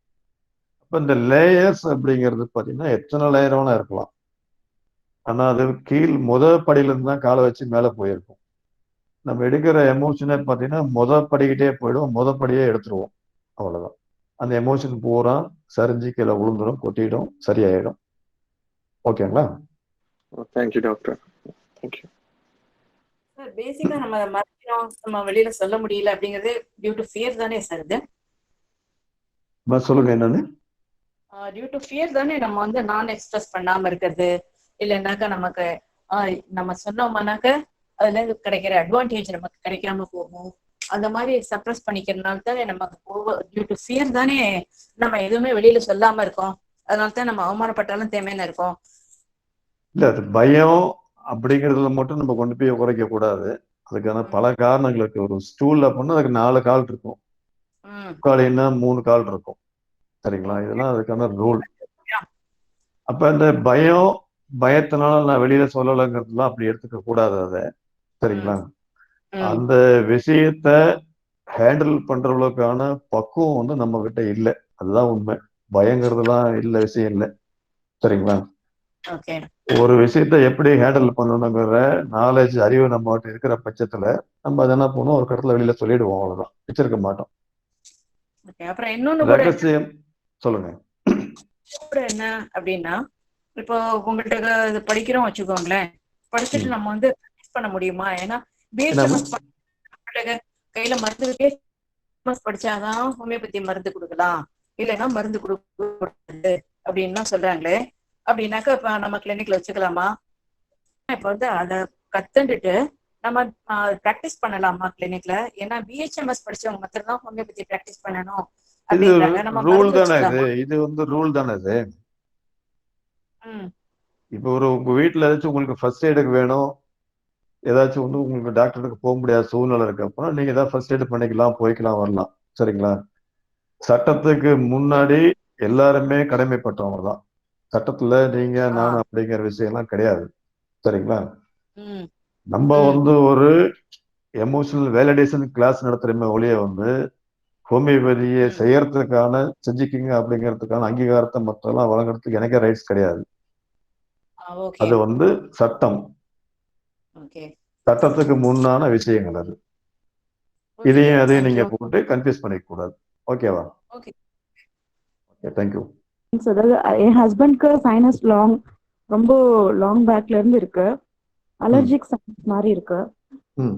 அப்ப இந்த லேயர்ஸ் அப்படிங்கிறது பாத்தீங்கன்னா எத்தனை லேயரான இருக்கலாம். ஆனா அது முதல் படியில இருந்து தான் காலை வச்சு மேல போயிருக்கும். நம்ம எடுக்கிற எமோஷனே பாத்தீங்கன்னா படிக்கிட்டே போயிடும், படியே எடுத்துருவோம். அவ்வளவுதான். அந்த எமோஷன் பூரா சரிஞ்சு கீழே விழுந்துடும், கொட்டிடும், சரியாயிடும். ஓகேங்களா? Thank you doctor. Thank you sir. பேசிக்கா நம்ம மறைக்கிறோம், நம்ம வெளியில சொல்ல முடியல அப்படிங்கிறது டியூ டு ஃபியர் தானே சார் இது? சொல்லுங்க என்னன்னு. டியூ டு ஃபியர் தானே நம்ம வந்து நான் எக்ஸ்பிரஸ் பண்ணாம இருக்கிறது, இல்லைன்னாக்கா நமக்கு நம்ம சொன்னோம்னாக்க அதுல இருந்து கிடைக்கிற அட்வான்டேஜ் நமக்கு கிடைக்காம போகும். அந்த மாதிரி சப்ரஸ் பண்ணிக்கிறதுனால தானே நமக்கு டியூ டு ஃபியர் தானே நம்ம எதுவுமே வெளியில சொல்லாம இருக்கோம். அதனால தான் நம்ம அவமானப்பட்டாலும் தேவையான இருக்கோம். இல்ல, அது பயம் அப்படிங்கிறதுல மட்டும் நம்ம கொண்டு போய் குறைக்க கூடாது. அதுக்கான பல காரணங்கள் இருக்கு. ஒரு ஸ்டூல் அப்படின்னா அதுக்கு 4 கால் இருக்கும், காலின்னா 3 கால் இருக்கும். சரிங்களா? இதெல்லாம் அதுக்கான ரூல். அப்ப இந்த பயத்தினால நான் வெளியில சொல்லலைங்கிறதுலாம் அப்படி எடுத்துக்க கூடாது அதை. சரிங்களா? அந்த விஷயத்த ஹேண்டில் பண்றவங்களுக்கான பக்குவம் வந்து நம்ம கிட்ட இல்லை. அதுதான் உண்மை. பயங்கிறதுலாம் இல்ல விஷயம் இல்லை. சரிங்களா? ஒரு விஷயத்த எப்படி ஹேண்டில் பண்ணணுங்கிற நாலேஜ், அறிவு நம்ம கிட்ட இருக்கிற பட்சத்துல நம்ம அதை என்ன பண்ணுவோம், ஒரு இடத்துல வெளியில சொல்லிடுவோம். அவ்வளவுதான், வச்சிருக்க மாட்டோம். அப்புறம் இன்னொன்னு ரகசியம் சொல்லுங்க. என்ன அப்படின்னா, இப்போ உங்கள்கிட்ட இது படிக்கிறோம் வச்சுக்கோங்களேன், படிச்சுட்டு நம்ம வந்து பண்ண முடியுமா? ஏன்னா பிஹெச்எம்எஸ் கையில மருந்து படிச்சாதான் ஹோமியோபதி மருந்து கொடுக்கலாம், இல்லைன்னா மருந்து கொடுக்க அப்படின்னு சொல்றாங்களே. அப்படின்னாக்கா இப்ப நம்ம கிளினிக்ல வச்சுக்கலாமா? இப்ப வந்து அதை கத்துண்டுட்டு நம்ம பிராக்டிஸ் பண்ணலாமா கிளினிக்ல? ஏன்னா பிஹெச்எம்எஸ் படிச்சவங்க மாத்திரம் தான் ஹோமியோபதி பிராக்டிஸ் பண்ணணும் அப்படின்றாங்க. நம்ம ரூல் தானே இது? இது வந்து ரூல் தானே இது? இப்போ உங்க வீட்டுல ஏதாச்சும் உங்களுக்கு ஃபர்ஸ்ட் எய்டுக்கு வேணும், ஏதாச்சும் வந்து உங்களுக்கு டாக்டருக்கு போக முடியாத சூழ்நிலை இருக்கு அப்படின்னா நீங்க ஏதாவது ஃபர்ஸ்ட் எய்டு பண்ணிக்கலாம், போய்க்கலாம், வரலாம். சரிங்களா? சட்டத்துக்கு முன்னாடி எல்லாருமே கடமைப்பட்டவங்க தான். சட்டத்துல நீங்க நான் அப்படிங்கிற விஷயம் எல்லாம் கிடையாது. சரிங்களா? நம்ம வந்து ஒரு எமோஷனல் வேலிடேஷன் கிளாஸ் நடத்துறமே ஒழிய வந்து ஹோமியோபதியை செய்யறதுக்கான செஞ்சுக்கிங்க அப்படிங்கிறதுக்கான அங்கீகாரத்தை மற்றெல்லாம் வழங்குறதுக்கு எனக்கே ரைட்ஸ் கிடையாது. அது வந்து சட்டம், சட்டத்துக்கு முன்னான விஷயங்கள் அது. இதையும் அதையும் நீங்க போட்டு கன்ஃபியூஸ் பண்ணிக்க கூடாது. ஓகேவா? Okay, thank you. அதாவது என் ஹஸ்பண்ட்க்கு சைனஸ் ரொம்ப லாங் பேக்ல இருந்து இருக்கு, அலர்ஜிக் சைனஸ் மாதிரி இருக்கு.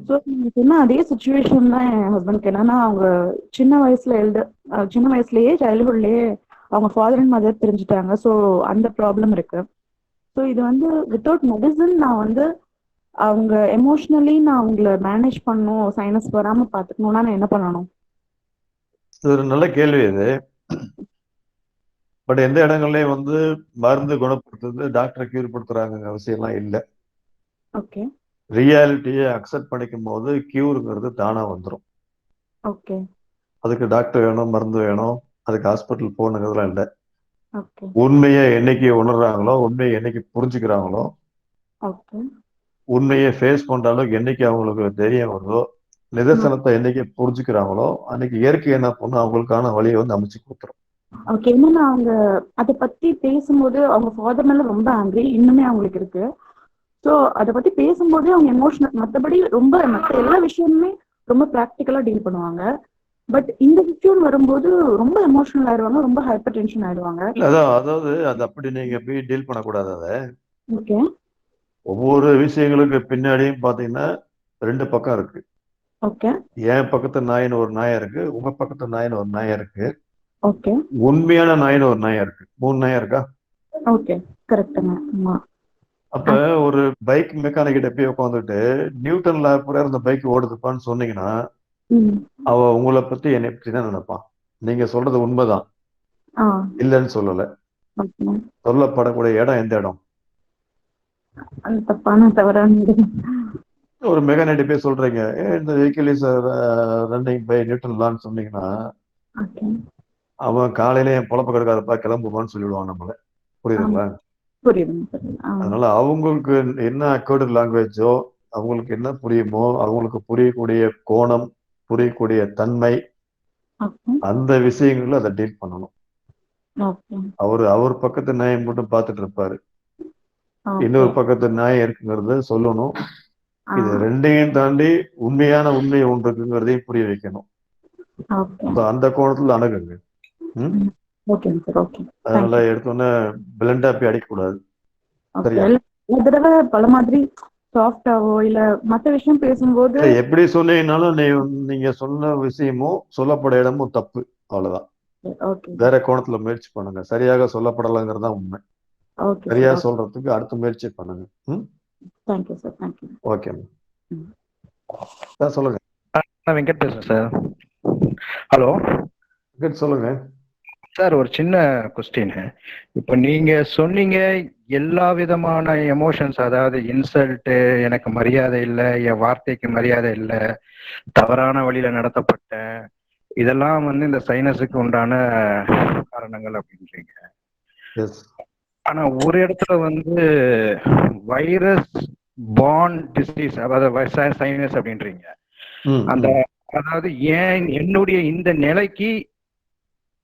ஸோ என்ன அதே சுச்சுவேஷன் தான் என் ஹஸ்பண்ட்க்கு. என்னன்னா அவங்க சின்ன வயசுலயே சைல்ட்ஹுட்லயே அவங்க ஃபாதர் அண்ட் மதர் தெரிஞ்சுட்டாங்க. ஸோ அந்த ப்ராப்ளம் இருக்கு. ஸோ இது வந்து வித்தவுட் மெடிசன் நான் வந்து அவங்க எமோஷனலி நான் அவங்கள மேனேஜ் பண்ணணும், சைனஸ் வராம பாத்துக்கணும்னா நான் என்ன பண்ணணும்? இது ஒரு நல்ல கேள்வி இது. பட் எந்த இடங்கள்லயும் வந்து மருந்து குணப்படுத்துறது டாக்டரை கியூர் படுத்துறாங்க அவசியம்லாம் இல்லை. ஓகே, ரியாலிட்டியை அக்செப்ட் பண்ணிக்கும் போது கியூருங்கிறது தானா வந்துடும். ஓகே, அதுக்கு டாக்டர் வேணும், மருந்து வேணும், அதுக்கு ஹாஸ்பிட்டல் போகணுங்கிறதுலாம் இல்லை. ஓகே, உண்மையை என்னைக்கு உணர்றாங்களோ, உண்மையை என்னைக்கு புரிஞ்சுக்கிறாங்களோ, ஓகே, உண்மையை ஃபேஸ் பண்ற அளவுக்கு என்னைக்கு அவங்களுக்கு தைரியம் வருதோ, நிதர்சனத்தை என்னைக்கு புரிஞ்சுக்கிறாங்களோ அன்னைக்கு இயற்கை என்ன பண்ணும், அவங்களுக்கான வழியை வந்து அமைச்சு கொடுத்துரும். ஓகே. என்னன்னா அவங்க அதை பத்தி பேசும்போது அவங்க ஃபாதர் மேல ரொம்ப ஆங்கிரி இன்னுமே அவங்களுக்கு இருக்கு. ஸோ அதை பத்தி பேசும்போது அவங்க எமோஷனல், மற்றபடி மற்ற எல்லா விஷயமுமே ரொம்ப ப்ராக்டிக்கலா டீல் பண்ணுவாங்க. பட் இந்த விஷயம் வரும்போது ரொம்ப எமோஷனல் ஆயிடுவாங்க, ரொம்ப ஹைப்பர் டென்ஷன் ஆயிடுவாங்க. அதாவது அது அப்படி நீங்க போய் டீல் பண்ணக்கூடாது. அதை ஓகே, ஒவ்வொரு விஷயங்களுக்கு பின்னாடியும் பாத்தீங்கன்னா 2 பக்கம் இருக்கு. ஓகே, என் பக்கத்து நாயின்னு ஒரு நாயம் இருக்கு, உங்க பக்கத்து நாயின்னு ஒரு நாயம் இருக்கு, ஓகே, உண்மையான நாயின்னு ஒரு நாயம் இருக்கு. 3 நாயம் இருக்கா? ஓகே, கரெக்ட்டுங்க. ஆமா. அப்ப ஒரு பைக் மெக்கானிக் கிட்ட போய் உட்காந்துட்டு நியூட்டன் லா பிரகாரம் இந்த பைக் ஓடுதுப்பான்னு சொன்னீங்கன்னா அவ உங்களை பத்தி என்னை பத்தி தான் நினைப்பான். நீங்க சொல்றது உண்மைதான், இல்லைன்னு சொல்லல. சொல்லப்படக்கூடிய இடம் எந்த இடம்? தப்பான தவறான ஒரு மெக்கானிக் போய் சொல்றீங்க இந்த vehicle is running by Newton லான்னு சொன்னீங்கன்னா அவன் காலையில என் பொழப்ப கிடக்காதப்பா கிளம்புவான்னு சொல்லிடுவான் நம்மள. புரியுதுங்களா? அதனால அவங்களுக்கு என்ன அக்கார்டட் லாங்குவேஜோ, அவங்களுக்கு என்ன புரியுமோ, அவங்களுக்கு புரியக்கூடிய கோணம், புரியக்கூடிய தன்மை, அந்த விஷயங்கள்ல அதை டீல் பண்ணணும். அவர் பக்கத்து நியாயம் மட்டும் பார்த்துட்டு இருப்பாரு, இன்னொரு பக்கத்து நியாயம் இருக்குங்கிறத சொல்லணும். இது ரெண்டையும் தாண்டி உண்மையான உண்மை ஒன்று இருக்குங்கிறதையும் புரிய வைக்கணும். அந்த கோணத்துல அணுகுங்க. அதனால எடுத்தோன்னே பிளண்டா போய் அடிக்க கூடாது. சரியா? தடவை பல மாதிரி சாஃப்டாவோ இல்ல மத்த விஷயம் பேசும்போது எப்படி சொன்னீங்கன்னாலும் நீங்க சொன்ன விஷயமும் சொல்லப்பட இடமும் தப்பு, அவ்வளவுதான். ஓகே வேற கோணத்துல முயற்சி பண்ணுங்க. சரியாக சொல்லப்படலைங்கிறது தான் உண்மை. ஓகே சரியா சார். சொல்றதுக்கு அடுத்த முயற்சி பண்ணுங்க. Thank you sir. தேங்க்யூ. ஓகேம்மா. சார் சொல்லுங்க. நான் வெங்கட் பேசுறேன் சார். ஹலோ சொல்லுங்க சார். ஒரு சின்ன கொஸ்டின். இப்போ நீங்க சொன்னீங்க எல்லா விதமான எமோஷன்ஸ், அதாவது இன்சல்ட்டு, எனக்கு மரியாதை இல்லை, என் வார்த்தைக்கு மரியாதை இல்லை, தவறான வழியில நடத்தப்பட்டேன், இதெல்லாம் வந்து இந்த சைனஸுக்கு உண்டான காரணங்கள் அப்படின்றீங்க. ஆனா ஒரு இடத்துல வந்து வைரஸ் பார்ன் டிசீஸ், அதாவது சைனஸ் அப்படின்றீங்க. அந்த அதாவது ஏன் என்னுடைய இந்த நிலைக்கு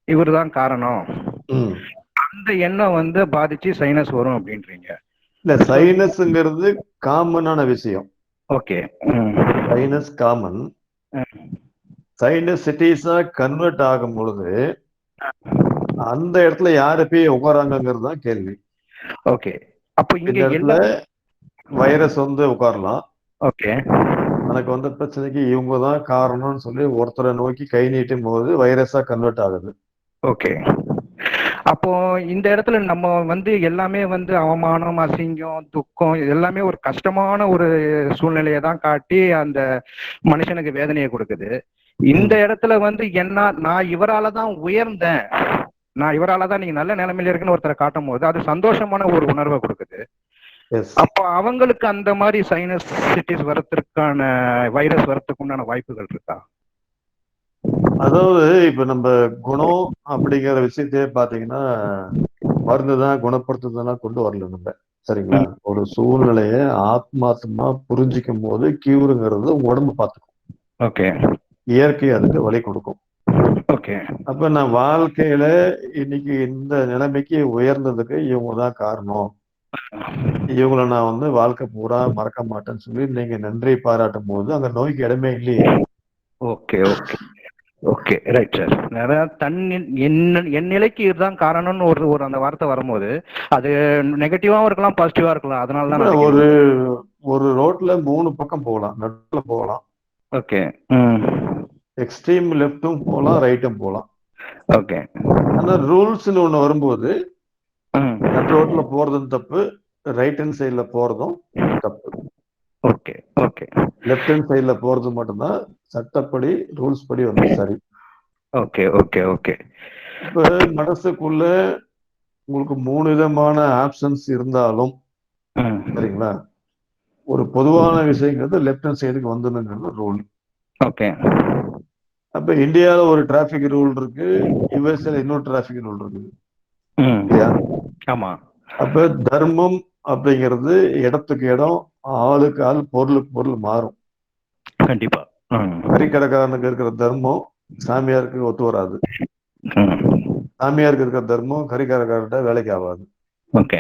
இவர்தான் காரணம், அந்த எண்ணம் வந்து பாதிச்சு சைனஸ் வரும் அப்படின்றீங்க. இல்ல, சைனஸ்ங்கிறது காமனான விஷயம். Okay, sinus common. சைனசிட்டிஸா கன்வெர்ட் ஆகும் பொழுது அந்த இடத்துல யாரு போய் உட்காராங்கிறது தான் கேள்வி. ஓகே, அப்போ இங்க இடத்துல வைரஸ் வந்து உட்காரலாம். ஓகே, எனக்கு வந்த பிரச்சனைக்கு இவங்க தான் காரணம்னு சொல்லி ஒருத்தரை நோக்கி கை நீட்டும் போது வைரஸா கன்வெர்ட் ஆகுது. ஓகே, அப்போ இந்த இடத்துல நம்ம வந்து எல்லாமே வந்து அவமானம், அசிங்கம், துக்கம், எல்லாமே ஒரு கஷ்டமான ஒரு சூழ்நிலையை தான் காட்டி அந்த மனுஷனுக்கு வேதனையை கொடுக்குது. இந்த இடத்துல வந்து என்ன, நான் இவரால தான் உயர்ந்தேன், நான் இவரால தான் நீங்க நல்ல நிலைமையில இருக்குன்னு ஒருத்தரை காட்டும் போது அது சந்தோஷமான ஒரு உணர்வை கொடுக்குது. அப்போ அவங்களுக்கு அந்த மாதிரி சைனசிட்டிஸ் வரத்துக்கான, வைரஸ் வரத்துக்கு உண்டான வாய்ப்புகள் இருக்கா? அதாவது இப்ப நம்ம குணம் அப்படிங்கிற விஷயத்தையே பாத்தீங்கன்னா மருந்து தான் குணப்படுத்துறதுலாம் கொண்டு வரல நம்ம. சரிங்களா? ஒரு சூழ்நிலைய ஆத்மாத்மா புரிஞ்சிக்கும் போது கியூருங்கிறது உடம்பு பார்த்துக்கும். ஓகே, இயற்கை அதுக்கு வழி கொடுக்கும். ஓகே, அப்ப நான் வாழ்க்கையில இன்னைக்கு இந்த நிலைமைக்கு உயர்ந்ததுக்கு இவங்க தான் காரணம், இவங்கள நான் வந்து வாழ்க்கை பூரா மறக்க மாட்டேன்னு சொல்லி நீங்க நன்றி பாராட்டும் போது அந்த நோய்க்கு இடமே இல்லையே. Okay, okay, okay, right sir. நிறைய என் நிலைக்கு இதுதான் காரணம்னு ஒரு அந்த வார்த்தை வரும்போது அது நெகட்டிவாவும் இருக்கலாம், பாசிட்டிவா இருக்கலாம். அதனால தான் ஒரு ரோட்ல 3 பக்கம் போகலாம், நடுவுல போகலாம். ஓகே, எக்ஸ்ட்ரீம் லெஃப்டும் போகலாம், ரைட்டும் போகலாம். ஓகே, ஆனா ரூல்ஸ்னு ஒண்ணு வரும்போது நடு ரோட்ல போறதும் தப்பு, ரைட் ஹேண்ட் சைட்ல போறதும் தப்பு. ஓகே, ஓகே, லெஃப்ட் ஹேண்ட் சைட்ல போறது மட்டும்தான் சட்டப்படி ரூல்ஸ் படி வந்து சரி. Okay, okay, okay. இப்ப மனசுக்குள்ள உங்களுக்கு 3 விதமான ஆப்ஷன்ஸ் இருந்தாலும் சரிங்களா, ஒரு பொதுவான விஷயங்கிறது லெஃப்ட் ஹேண்ட் சைடுக்கு வந்துடுங்கிறது ரூல். ஓகே. அப்ப இந்தியால ஒரு டிராபிக் ரூல் இருக்கு, யுஎஸ்ல இன்னொரு டிராபிக் ரூல் இருக்குது. ஆமா. அப்ப தர்மம் அப்படிங்கிறது இடத்துக்கு இடம், ஆளுக்கு ஆள், பொருளுக்கு பொருள் மாறும். கண்டிப்பா. கறிக்கடைக்காரனுக்கு இருக்கிற தர்மம் சாமியாருக்கு ஒத்து வராது, சாமியாருக்கு இருக்கிற தர்மம் கறிக்கடைக்காரர்கிட்ட வேலைக்கு ஆகாது. ஓகே.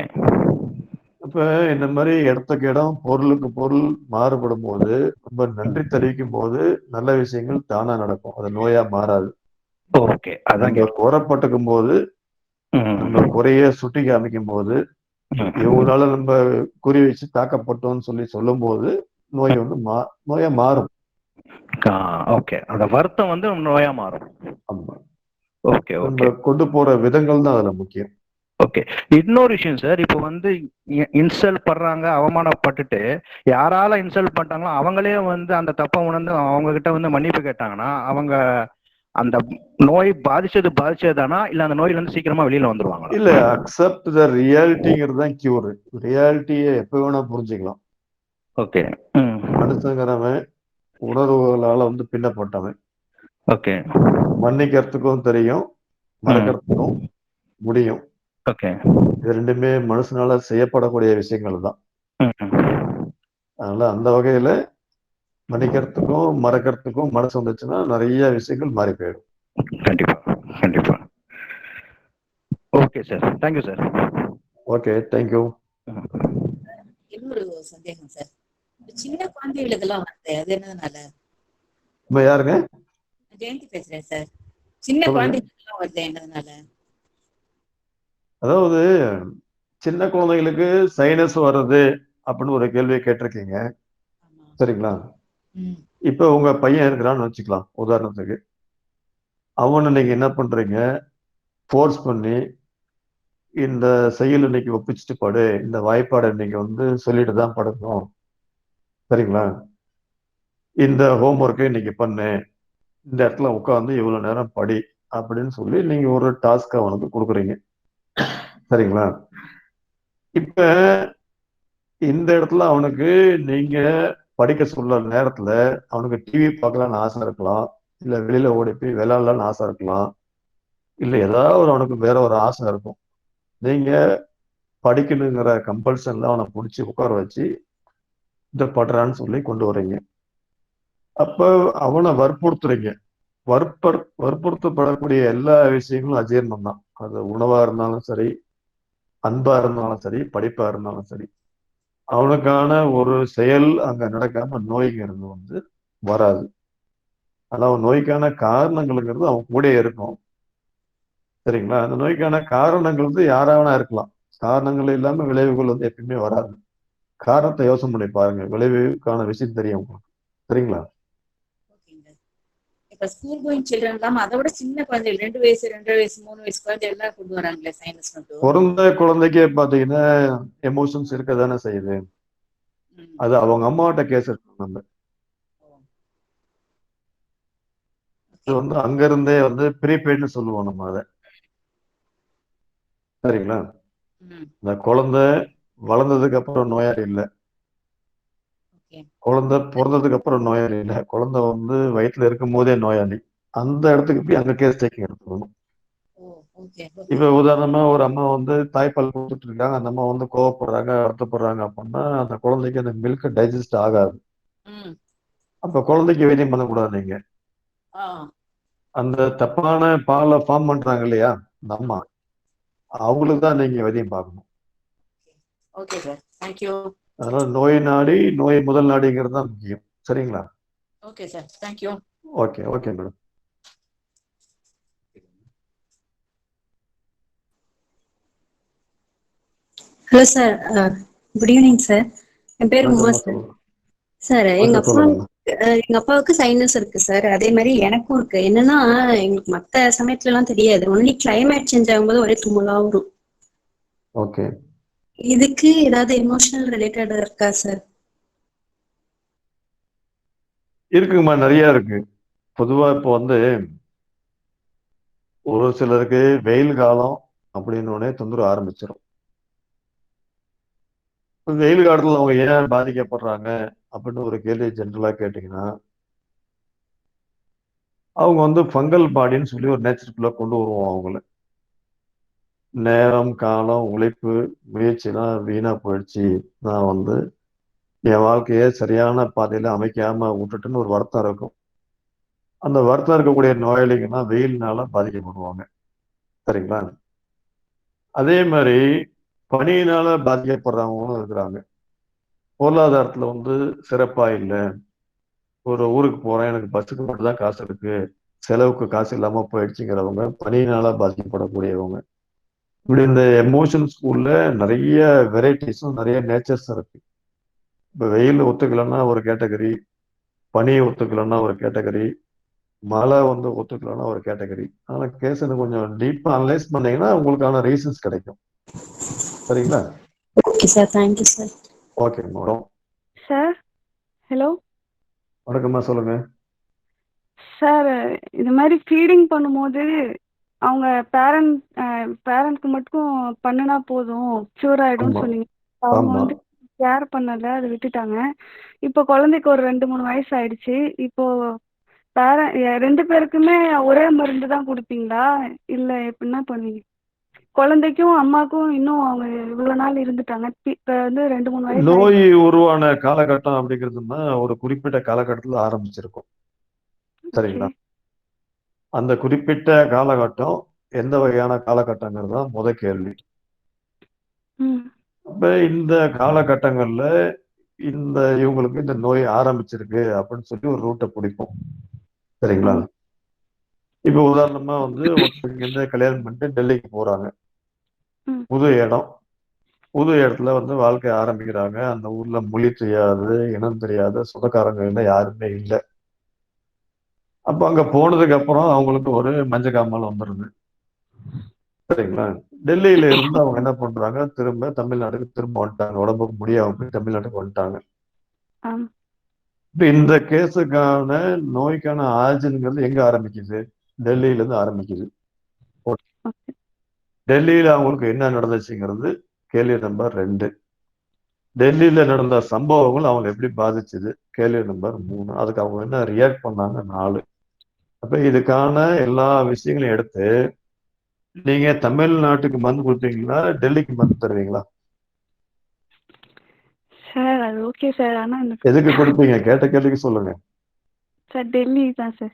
அப்ப இந்த மாதிரி இடத்துக்கு இடம், பொருளுக்கு பொருள் மாறுபடும் போது ரொம்ப நன்றி தெரிவிக்கும் போது நல்ல விஷயங்கள் தானா நடக்கும், அது நோயா மாறாது. ஓகே, அதான் குறப்பட்டுக்கும் போது, நம்ம குறைய சுட்டி காமிக்கும் போது, இவங்களால நம்ம குறி வச்சு தாக்கப்பட்டோம்னு சொல்லி சொல்லும் போது நோய் வந்து நோயா மாறும். ஓகே, அந்த வருத்தம் வந்து நோயா மாறும். ஆமா. Okay, okay. கொண்டு போற விதங்கள் தான் அதுல முக்கியம். ஓகே, இன்னொரு விஷயம் சார். இப்போ வந்து இன்சல்ட் பண்றாங்க, அவமானப்பட்டுட்டு யாரால இன்சல்ட் பண்ணிட்டாங்களோ அவங்களே வந்து அந்த தப்பை உணர்ந்து அவங்க கிட்ட வந்து மன்னிப்பு கேட்டாங்கன்னா அவங்க அந்த நோய் பாதிச்சதுதானா, இல்ல அந்த நோயில இருந்து சீக்கிரமா வெளியில வந்துருவாங்க? இல்ல, அக்செப்ட் த ரியாலிட்டிங்கிறது தான் கியூர். ரியாலிட்டியை எப்ப வேணா புரிஞ்சுக்கலாம். ஓகே. மனுஷங்கிறவன் உணர்வுகளால வந்து பின்னப்பட்டவன். ஓகே. மன்னிக்கிறதுக்கும் தெரியும், மறக்கிறதுக்கும் முடியும். ஓகே. இது ரெண்டுமே மனுஷனால செய்யப்படக்கூடிய விஷயங்கள் தான். அதனால அந்த வகையில மன்னிக்கிறதுக்கும் மறக்கிறதுக்கும் மனசு வந்துச்சுன்னா நிறைய விஷயங்கள் மாறி போயிடும். கண்டிப்பா, கண்டிப்பா. Okay sir, thank you sir. Okay, thank you. இன்னொரு சந்தேகம் சார், சின்ன குழந்தைகளுக்கெல்லாம் வருது, அது என்னதுனால? யாருங்க? ஜெயந்தி பேசுறேன் சார். சின்ன குழந்தைகளுக்கெல்லாம் வருது, என்னதுனால? அதாவது சின்ன குழந்தைகளுக்கு சைனஸ் வர்றது அப்படின்னு ஒரு கேள்வியை கேட்டிருக்கீங்க. சரிங்களா? இப்ப உங்க பையன் இருக்கிறான்னு வச்சுக்கலாம் உதாரணத்துக்கு. அவனை நீங்க என்ன பண்றீங்க, ஃபோர்ஸ் பண்ணி இந்த செயல் இன்னைக்கு ஒப்பிச்சுட்டு படு, இந்த வாய்ப்பாடை இன்னைக்கு வந்து சொல்லிட்டு தான் படுக்கணும், சரிங்களா, இந்த ஹோம்ஒர்க்கை இன்னைக்கு பண்ணு, இந்த இடத்துல உட்காந்து இவ்வளவு நேரம் படி அப்படின்னு சொல்லி நீங்க ஒரு டாஸ்க் அவனுக்கு கொடுக்குறீங்க, சரிங்களா. இப்ப இந்த இடத்துல அவனுக்கு நீங்க படிக்க சொல்ல நேரத்துல அவனுக்கு டிவி பார்க்கலான்னு ஆசை இருக்கலாம், இல்ல வெளியில ஓடி போய் விளையாடலான்னு ஆசை இருக்கலாம், இல்ல ஏதாவது அவனுக்கு வேற ஒரு ஆசை இருக்கும். நீங்க படிக்கணுங்கிற கம்பல்ஷன்ல அவனை பிடிச்சி உட்கார வச்சு இதை படுறான்னு சொல்லி கொண்டு வர்றீங்க. அப்ப அவனை வற்புறுத்துறீங்க. வற்புறுத்தப்படக்கூடிய எல்லா விஷயங்களும் அஜீரணம் தான். அது உணவா இருந்தாலும் சரி, அன்பா இருந்தாலும் சரி, படிப்பா இருந்தாலும் சரி. அவனுக்கான ஒரு செயல் அங்க நடக்காம நோய்ங்கிறது வந்து வராது. அதாவது நோய்க்கான காரணங்களுங்கிறது அவன் கூட இருக்கும், சரிங்களா. அந்த நோய்க்கான காரணங்கள் வந்து யாராவனா இருக்கலாம். காரணங்கள் இல்லாம விளைவுகள் வந்து எப்பயுமே வராது. காரணத்தை யோசனை பண்ணி பாருங்க, விளைவுக்கான விஷயம் தெரியும் உங்களுக்கு, சரிங்களா. ஓகேங்க. இப்ப ஸ்கூல் கோயிங் சில்ட்ரன் இல்லாம அதை விட சின்ன குழந்தைகள் 2 வயசு 2.5 வயசு 3 வயசு குழந்தை எல்லாம் கொண்டு வராங்களே சைனஸ் மட்டும். பிறந்த குழந்தைக்கே பாத்தீங்கன்னா எமோஷன்ஸ் இருக்க தானே செய்யுது. அது அவங்க அம்மாட்ட கேஸ் எடுக்கணும் நம்ம. இது வந்து அங்க இருந்தே வந்து ப்ரீபெய்ட்னு சொல்லுவோம் நம்ம அதை, சரிங்களா. இந்த குழந்தை வளர்ந்ததுக்கு அப்புறம் நோயாளி இல்லை, குழந்தை பிறந்ததுக்கு அப்புறம் நோயாளி இல்லை, குழந்தை வந்து வயிற்றுல இருக்கும் போதே நோயாளி. அந்த இடத்துக்கு போய் அங்க கேஸ் டேக்கிங் எடுத்துக்கணும். இப்ப உதாரணமா ஒரு அம்மா வந்து தாய்ப்பால் கொடுத்துட்டு இருக்காங்க, அந்த அம்மா வந்து கோவப்படுறாங்க, வருத்தப்படுறாங்க அப்படின்னா அந்த குழந்தைக்கு அந்த மில்க் டைஜஸ்ட் ஆகாது. அப்ப குழந்தைக்கு வைத்தியம் பண்ணக்கூடாது. நீங்க அந்த தப்பான பாலை ஃபார்ம் பண்றாங்க இல்லையா அந்த அம்மா, அவங்களுக்கு தான் நீங்க வைத்தியம் பார்க்கணும். Okay sir, thank you. அதனால நோய் நாடி நோய் முதல் நாடிங்கிறது தான் முக்கியம், சரிங்களா. Okay sir, thank you. Okay okay madam. Hello sir, good evening sir. என் பேர் உமா சார். சார் எங்க அப்பாவுக்கு சைனஸ் இருக்கு சார், அதே மாதிரி எனக்கும் இருக்கு. என்னன்னா எங்களுக்கு மத்த சமயத்துல எல்லாம் தெரியாது, ஒன்லி கிளைமேட் சேஞ்ச் ஆகும்போது ஒரே தும்மலா வரும். ஓகே, இதுக்கு ஏதாவது எமோஷனல் ரிலேட்டட் இருக்கா சார்? இருக்குங்கம்மா, நிறைய இருக்கு. பொதுவா இப்போ வந்து ஒரு சிலருக்கு வெயில் காலம் அப்படின்னு தொந்தரவு ஆரம்பிச்சிடும். வெயில் காலத்துல அவங்க ஏன் பாதிக்கப்படுறாங்க அப்படின்னு ஒரு கேள்வி ஜென்ரலா கேட்டீங்கன்னா, அவங்க வந்து ஃபங்கல் பாடின்னு சொல்லி ஒரு நேச்சருக்குள்ள கொண்டு வருவோம். அவங்கள நேரம் காலம் உழைப்பு முயற்சிலாம் வீணா போயிடுச்சு, நான் வந்து என் வாழ்க்கையை சரியான பாதையில அமைக்காம விட்டுட்டுன்னு ஒரு வருத்தம் இருக்கும். அந்த வருத்தம் இருக்கக்கூடிய நோயாளிங்கன்னா வெயில்னால பாதிக்கப்படுவாங்க, சரிங்களா. அதே மாதிரி பனியினால பாதிக்கப்படுறவங்களும் இருக்கிறாங்க. பொருளாதாரத்துல வந்து சிறப்பா இல்லை, ஒரு ஊருக்கு போறேன், எனக்கு பஸ்ஸுக்கு மட்டும் தான் காசு இருக்கு, செலவுக்கு காசு இல்லாம போயிடுச்சுங்கிறவங்க பனியினால பாதிக்கப்படக்கூடியவங்க. இப்படி இந்த எமோஷன் ஸ்கூல்ல நிறைய வெரைட்டிஸும் நிறைய நேச்சர்ஸ் இருக்கு. இப்போ வெயில் ஒத்துக்கலைன்னா ஒரு கேட்டகரி, பனியை ஒத்துக்கலைன்னா ஒரு கேட்டகரி, மழை வந்து ஒத்துக்கலைன்னா ஒரு கேட்டகரி. ஆனால் கேஸ் கொஞ்சம் டீப்பா அனலைஸ் பண்ணீங்கன்னா உங்களுக்கான ரீசன்ஸ் கிடைக்கும், சரிங்களா. Okay sir, thank you sir. Okay madam. Sir hello. வணக்கம்மா, சொல்லுங்க சார். இது மாதிரி ஃபீடிங் பண்ணும்போது அவங்க பேரண்ட்க்கு மட்டும் பண்ணுனா போதும் க்யூர் ஆயிடும்னு சொன்னீங்க. அவங்க வந்து கேர் பண்ணல, அதை விட்டுட்டாங்க. இப்போ குழந்தைக்கு ஒரு 2-3 வயசு ஆயிடுச்சு. இப்போ ரெண்டு பேருக்குமே ஒரே மருந்து தான் கொடுப்பீங்களா, இல்ல எப்படின்னா பண்ணுவீங்க? குழந்தைக்கும் அம்மாக்கும் இன்னும் அவங்க இவ்வளவு நாள் இருந்துட்டாங்க, இப்ப வந்து 2-3 வயசு. நோய் உருவான காலகட்டம் அப்படிங்கிறதுனா ஒரு குறிப்பிட்ட காலகட்டத்தில் ஆரம்பிச்சிருக்கும், சரிங்களா. அந்த குறிப்பிட்ட காலகட்டம் எந்த வகையான காலகட்டங்கிறது தான் முத கேள்வி. அப்ப இந்த காலகட்டங்கள்ல இவங்களுக்கு இந்த நோய் ஆரம்பிச்சிருக்கு அப்படின்னு சொல்லி ஒரு ரூட்டை பிடிப்போம், சரிங்களா. இப்ப உதாரணமா வந்து ஒருத்தவங்க இருந்து கல்யாணம் பண்ணிட்டு டெல்லிக்கு போறாங்க, புது இடம், புது இடத்துல வந்து வாழ்க்கை ஆரம்பிக்கிறாங்க. அந்த ஊர்ல மொழி தெரியாது, இனம் தெரியாத, சொந்தக்காரங்க யாருமே இல்லை. அப்ப அங்க போனதுக்கு அப்புறம் அவங்களுக்கு ஒரு மஞ்சக்காமல் வந்துடுது. சரிங்களா? டெல்லியில இருந்து அவங்க என்ன பண்றாங்க, திரும்ப தமிழ்நாட்டுக்கு திரும்ப வந்துட்டாங்க. உடம்புக்கு முடியாம போய் தமிழ்நாட்டுக்கு வந்துட்டாங்க. இப்ப இந்த கேஸுக்கான நோய்க்கான ஆரிஜின்ங்கிறது எங்க ஆரம்பிக்குது? டெல்லியில இருந்து ஆரம்பிக்குது. டெல்லியில அவங்களுக்கு என்ன நடந்துச்சுங்கிறது கேள்வி நம்பர் 2. டெல்லியில நடந்த சம்பவங்கள் அவங்க எப்படி பாதிச்சது கேள்வி நம்பர் 3. அதுக்கு அவங்க என்ன ரியாக்ட் பண்ணாங்க 4. அப்ப இதுக்கான எல்லா விஷயங்களையும் எடுத்து நீங்க தமிழ்நாட்டுக்கு மருந்து கொடுப்பீங்களா, டெல்லிக்கு மருந்து தருவீங்களா? சார் அது ஓகே சார். ஆனா எதுக்கு கொடுப்பீங்க? கேட்ட கேள்விக்கு சொல்லுங்க. சார் டெல்லி தான் சார்.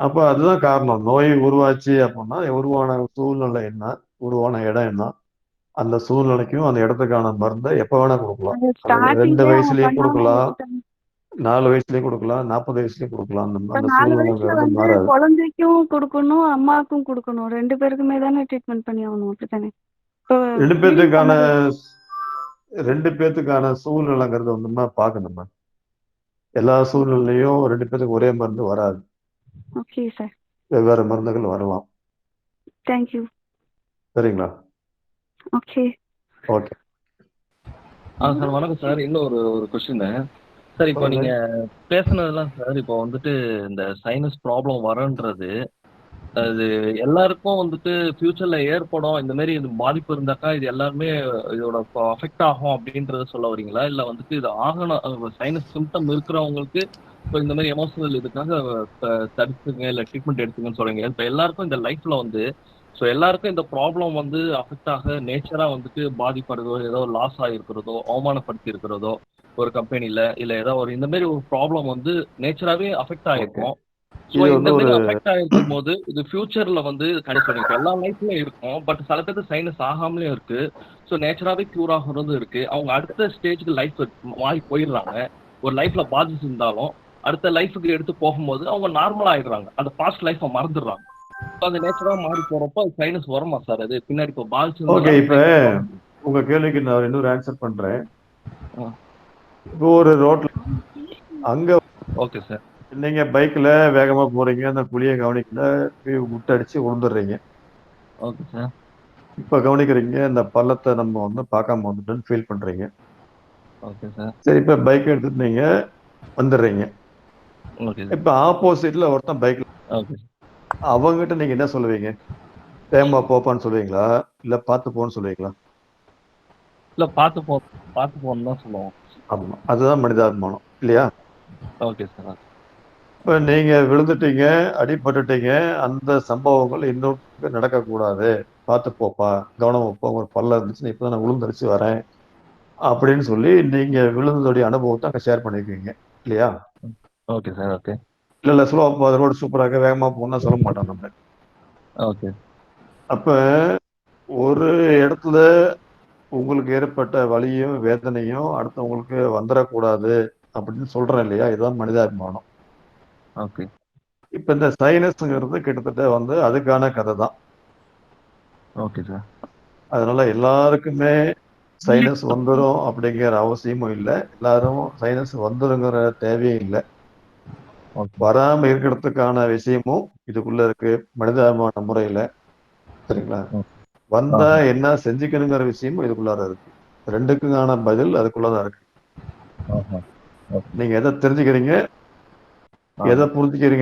அப்ப அதுதான் காரணம். நோய் உருவாச்சு அப்படின்னா உருவான சூழ்நிலை என்ன, உருவான இடம் என்ன, அந்த சூழ்நிலைக்கும் அந்த இடத்துக்கான மருந்தை எப்ப வேணா கொடுக்கலாம். 2 வயசுலயும் கொடுக்கலாம், 4 வயசுலயும் கொடுக்கலாம், 40 வயசுலயும் கொடுக்கலாம். அந்த 4 வயசுல சூழ்நிலைங்கிறது மாறாது. குழந்தைக்கும் கொடுக்கணும், அம்மாவுக்கும் கொடுக்கணும். 2 பேருக்குமே தானே ட்ரீட்மெண்ட் பண்ணி ஆகணும், அப்படித்தானே? 2 பேத்துக்கான சூழ்நிலைங்கிறது வந்து பார்க்கணுமா? எல்லா சூழ்நிலையும் 2 பேத்துக்கு ஒரே மருந்து வராது. Okay sir. வெவ்வேறு மருந்துகள் வரலாம். Thank you. சரிங்களா? ஓகே. ஓகே. சார் வணக்கம் சார். இன்னும் ஒரு கொஸ்டின் சார். இப்போ நீங்க பேசுனதெல்லாம் சார், இப்போ வந்துட்டு இந்த சைனஸ் ப்ராப்ளம் வரன்றது அது எல்லாருக்கும் வந்துட்டு ஃபியூச்சர்ல ஏற்படும், இந்த மாதிரி இது பாதிப்பு இருந்தாக்கா இது எல்லாருமே இதோட அஃபெக்ட் ஆகும் அப்படின்றத சொல்ல வரீங்களா? இல்ல வந்துட்டு இது ஆகணும் சைனஸ் சிம்டம் இருக்கிறவங்களுக்கு இப்போ இந்த மாதிரி எமோஷனல் இதுக்காக தடுத்துங்க இல்ல ட்ரீட்மெண்ட் எடுத்துங்கன்னு சொல்றீங்க. இப்போ எல்லாருக்கும் இந்த லைஃப்ல வந்து ஸோ எல்லாருக்கும் இந்த ப்ராப்ளம் வந்து அஃபெக்ட் ஆக நேச்சரா வந்துட்டு பாதிப்படுறதோ, ஏதோ லாஸ் ஆகிருக்கிறதோ, அவமானப்படுத்தி இருக்கிறதோ ஒரு கம்பெனில இல்ல ஏதோ ஒரு இந்த மாதிரி ஒரு ப்ராப்ளம் வந்து நேச்சராவே அஃபெக்ட் ஆயிருக்கும். ஸோ இந்த மாதிரி அஃபெக்ட் ஆயிருக்கும் போது இது ஃபியூச்சர்ல வந்து கிடைக்கும். எல்லா லைஃப்லயும் இருக்கும், பட் சில பேருக்கு சைனஸ் ஆகாமலேயும் இருக்கு. ஸோ நேச்சராவே கியூர் ஆகுறதும் இருக்கு. அவங்க அடுத்த ஸ்டேஜுக்கு லைஃப் மாறி போயிடுறாங்க. ஒரு லைஃப்ல பாதிச்சிருந்தாலும் அடுத்த லைஃபுக்கு எடுத்து போகும்போது அவங்க நார்மலா ஆயிடுறாங்க. அந்த பாஸ்ட் லைஃபை மறந்துடுறாங்க. அது நேச்சரா மாறி போறப்போ சைனஸ் வருமா சார்? அது பின்னாடி இப்போ பாதிச்சு. ஓகே, இப்ப உங்க கேள்விக்கு நான் இன்னொரு ஆன்சர் பண்றேன். இப்போ ஒரு ரோட்ல அங்க ஓகே சார், நீங்க பைக்ல வேகமா போறீங்க, அந்த புளியை கவனிக்கல, முட்டடிச்சு விழுந்துடுறீங்க. Okay sir. இப்ப கவனிக்கிறீங்க, இந்த பள்ளத்தை நம்ம வந்து பார்க்காம வந்துட்டோன்னு ஃபீல் பண்றீங்க. Okay sir. சரி, இப்ப பைக் எடுத்துட்டு நீங்க வந்துடுறீங்க. ஓகே. இப்ப ஆப்போசிட்ல ஒருத்தன் பைக்ல, ஓகே, அவங்ககிட்ட நீங்க என்ன சொல்லுவீங்க? வேகமா போப்பான்னு சொல்லுவீங்களா, இல்ல பார்த்து போன்னு சொல்லுவீங்களா? இல்ல பார்த்து போன்னு தான் சொல்லுவோம். ஆமா, அதுதான் மனிதாபிமானம் இல்லையா? Okay sir. இப்ப நீங்க விழுந்துட்டீங்க, அடிபட்டுட்டீங்க, அந்த சம்பவங்கள் இன்னும் நடக்கக்கூடாது, பார்த்து போப்பா, கவனமா போ, ஒரு பல்ல இருந்துச்சு, இப்பதான் நான் விழுந்துருச்சு வரேன் அப்படின்னு சொல்லி நீங்க விழுந்ததுடைய அனுபவத்தை அங்க ஷேர் பண்ணிக்குவீங்க இல்லையா? Okay sir. ஓகே. இல்ல ஸ்லோவா போ, ரோடு சூப்பராக வேகமா போனா சொல்ல மாட்டோம் நம்ம. ஓகே. அப்ப ஒரு இடத்துல உங்களுக்கு ஏற்பட்ட வலியும் வேதனையும் அடுத்தவங்களுக்கு வந்துடக்கூடாது அப்படின்னு சொல்றேன் இல்லையா? இதுதான் மனிதாபிமானம். ஓகே. இப்ப இந்த சைனஸ்ங்கிறது கிட்டத்தட்ட வந்து அதுக்கான கதை தான். Okay sir. அதனால எல்லாருக்குமே சைனஸ் வந்துடும் அப்படிங்கிற அவசியமும் இல்லை, எல்லாரும் சைனஸ் வந்துருங்கிற தேவையும் இல்லை. வராம இருக்கிறதுக்கான விஷயமும் இதுக்குள்ள இருக்கு மனிதாபிமான முறையில. சரிங்களா? வந்தா என்ன செஞ்சுக்கணுங்கிற விஷயமும் இதுக்குள்ளார இருக்கு. 2க்குமான பதில் அதுக்குள்ளதான் இருக்கு. நீங்க எதை தெரிஞ்சுக்கிறீங்க, எதை புரிஞ்சுக்கிறீங்க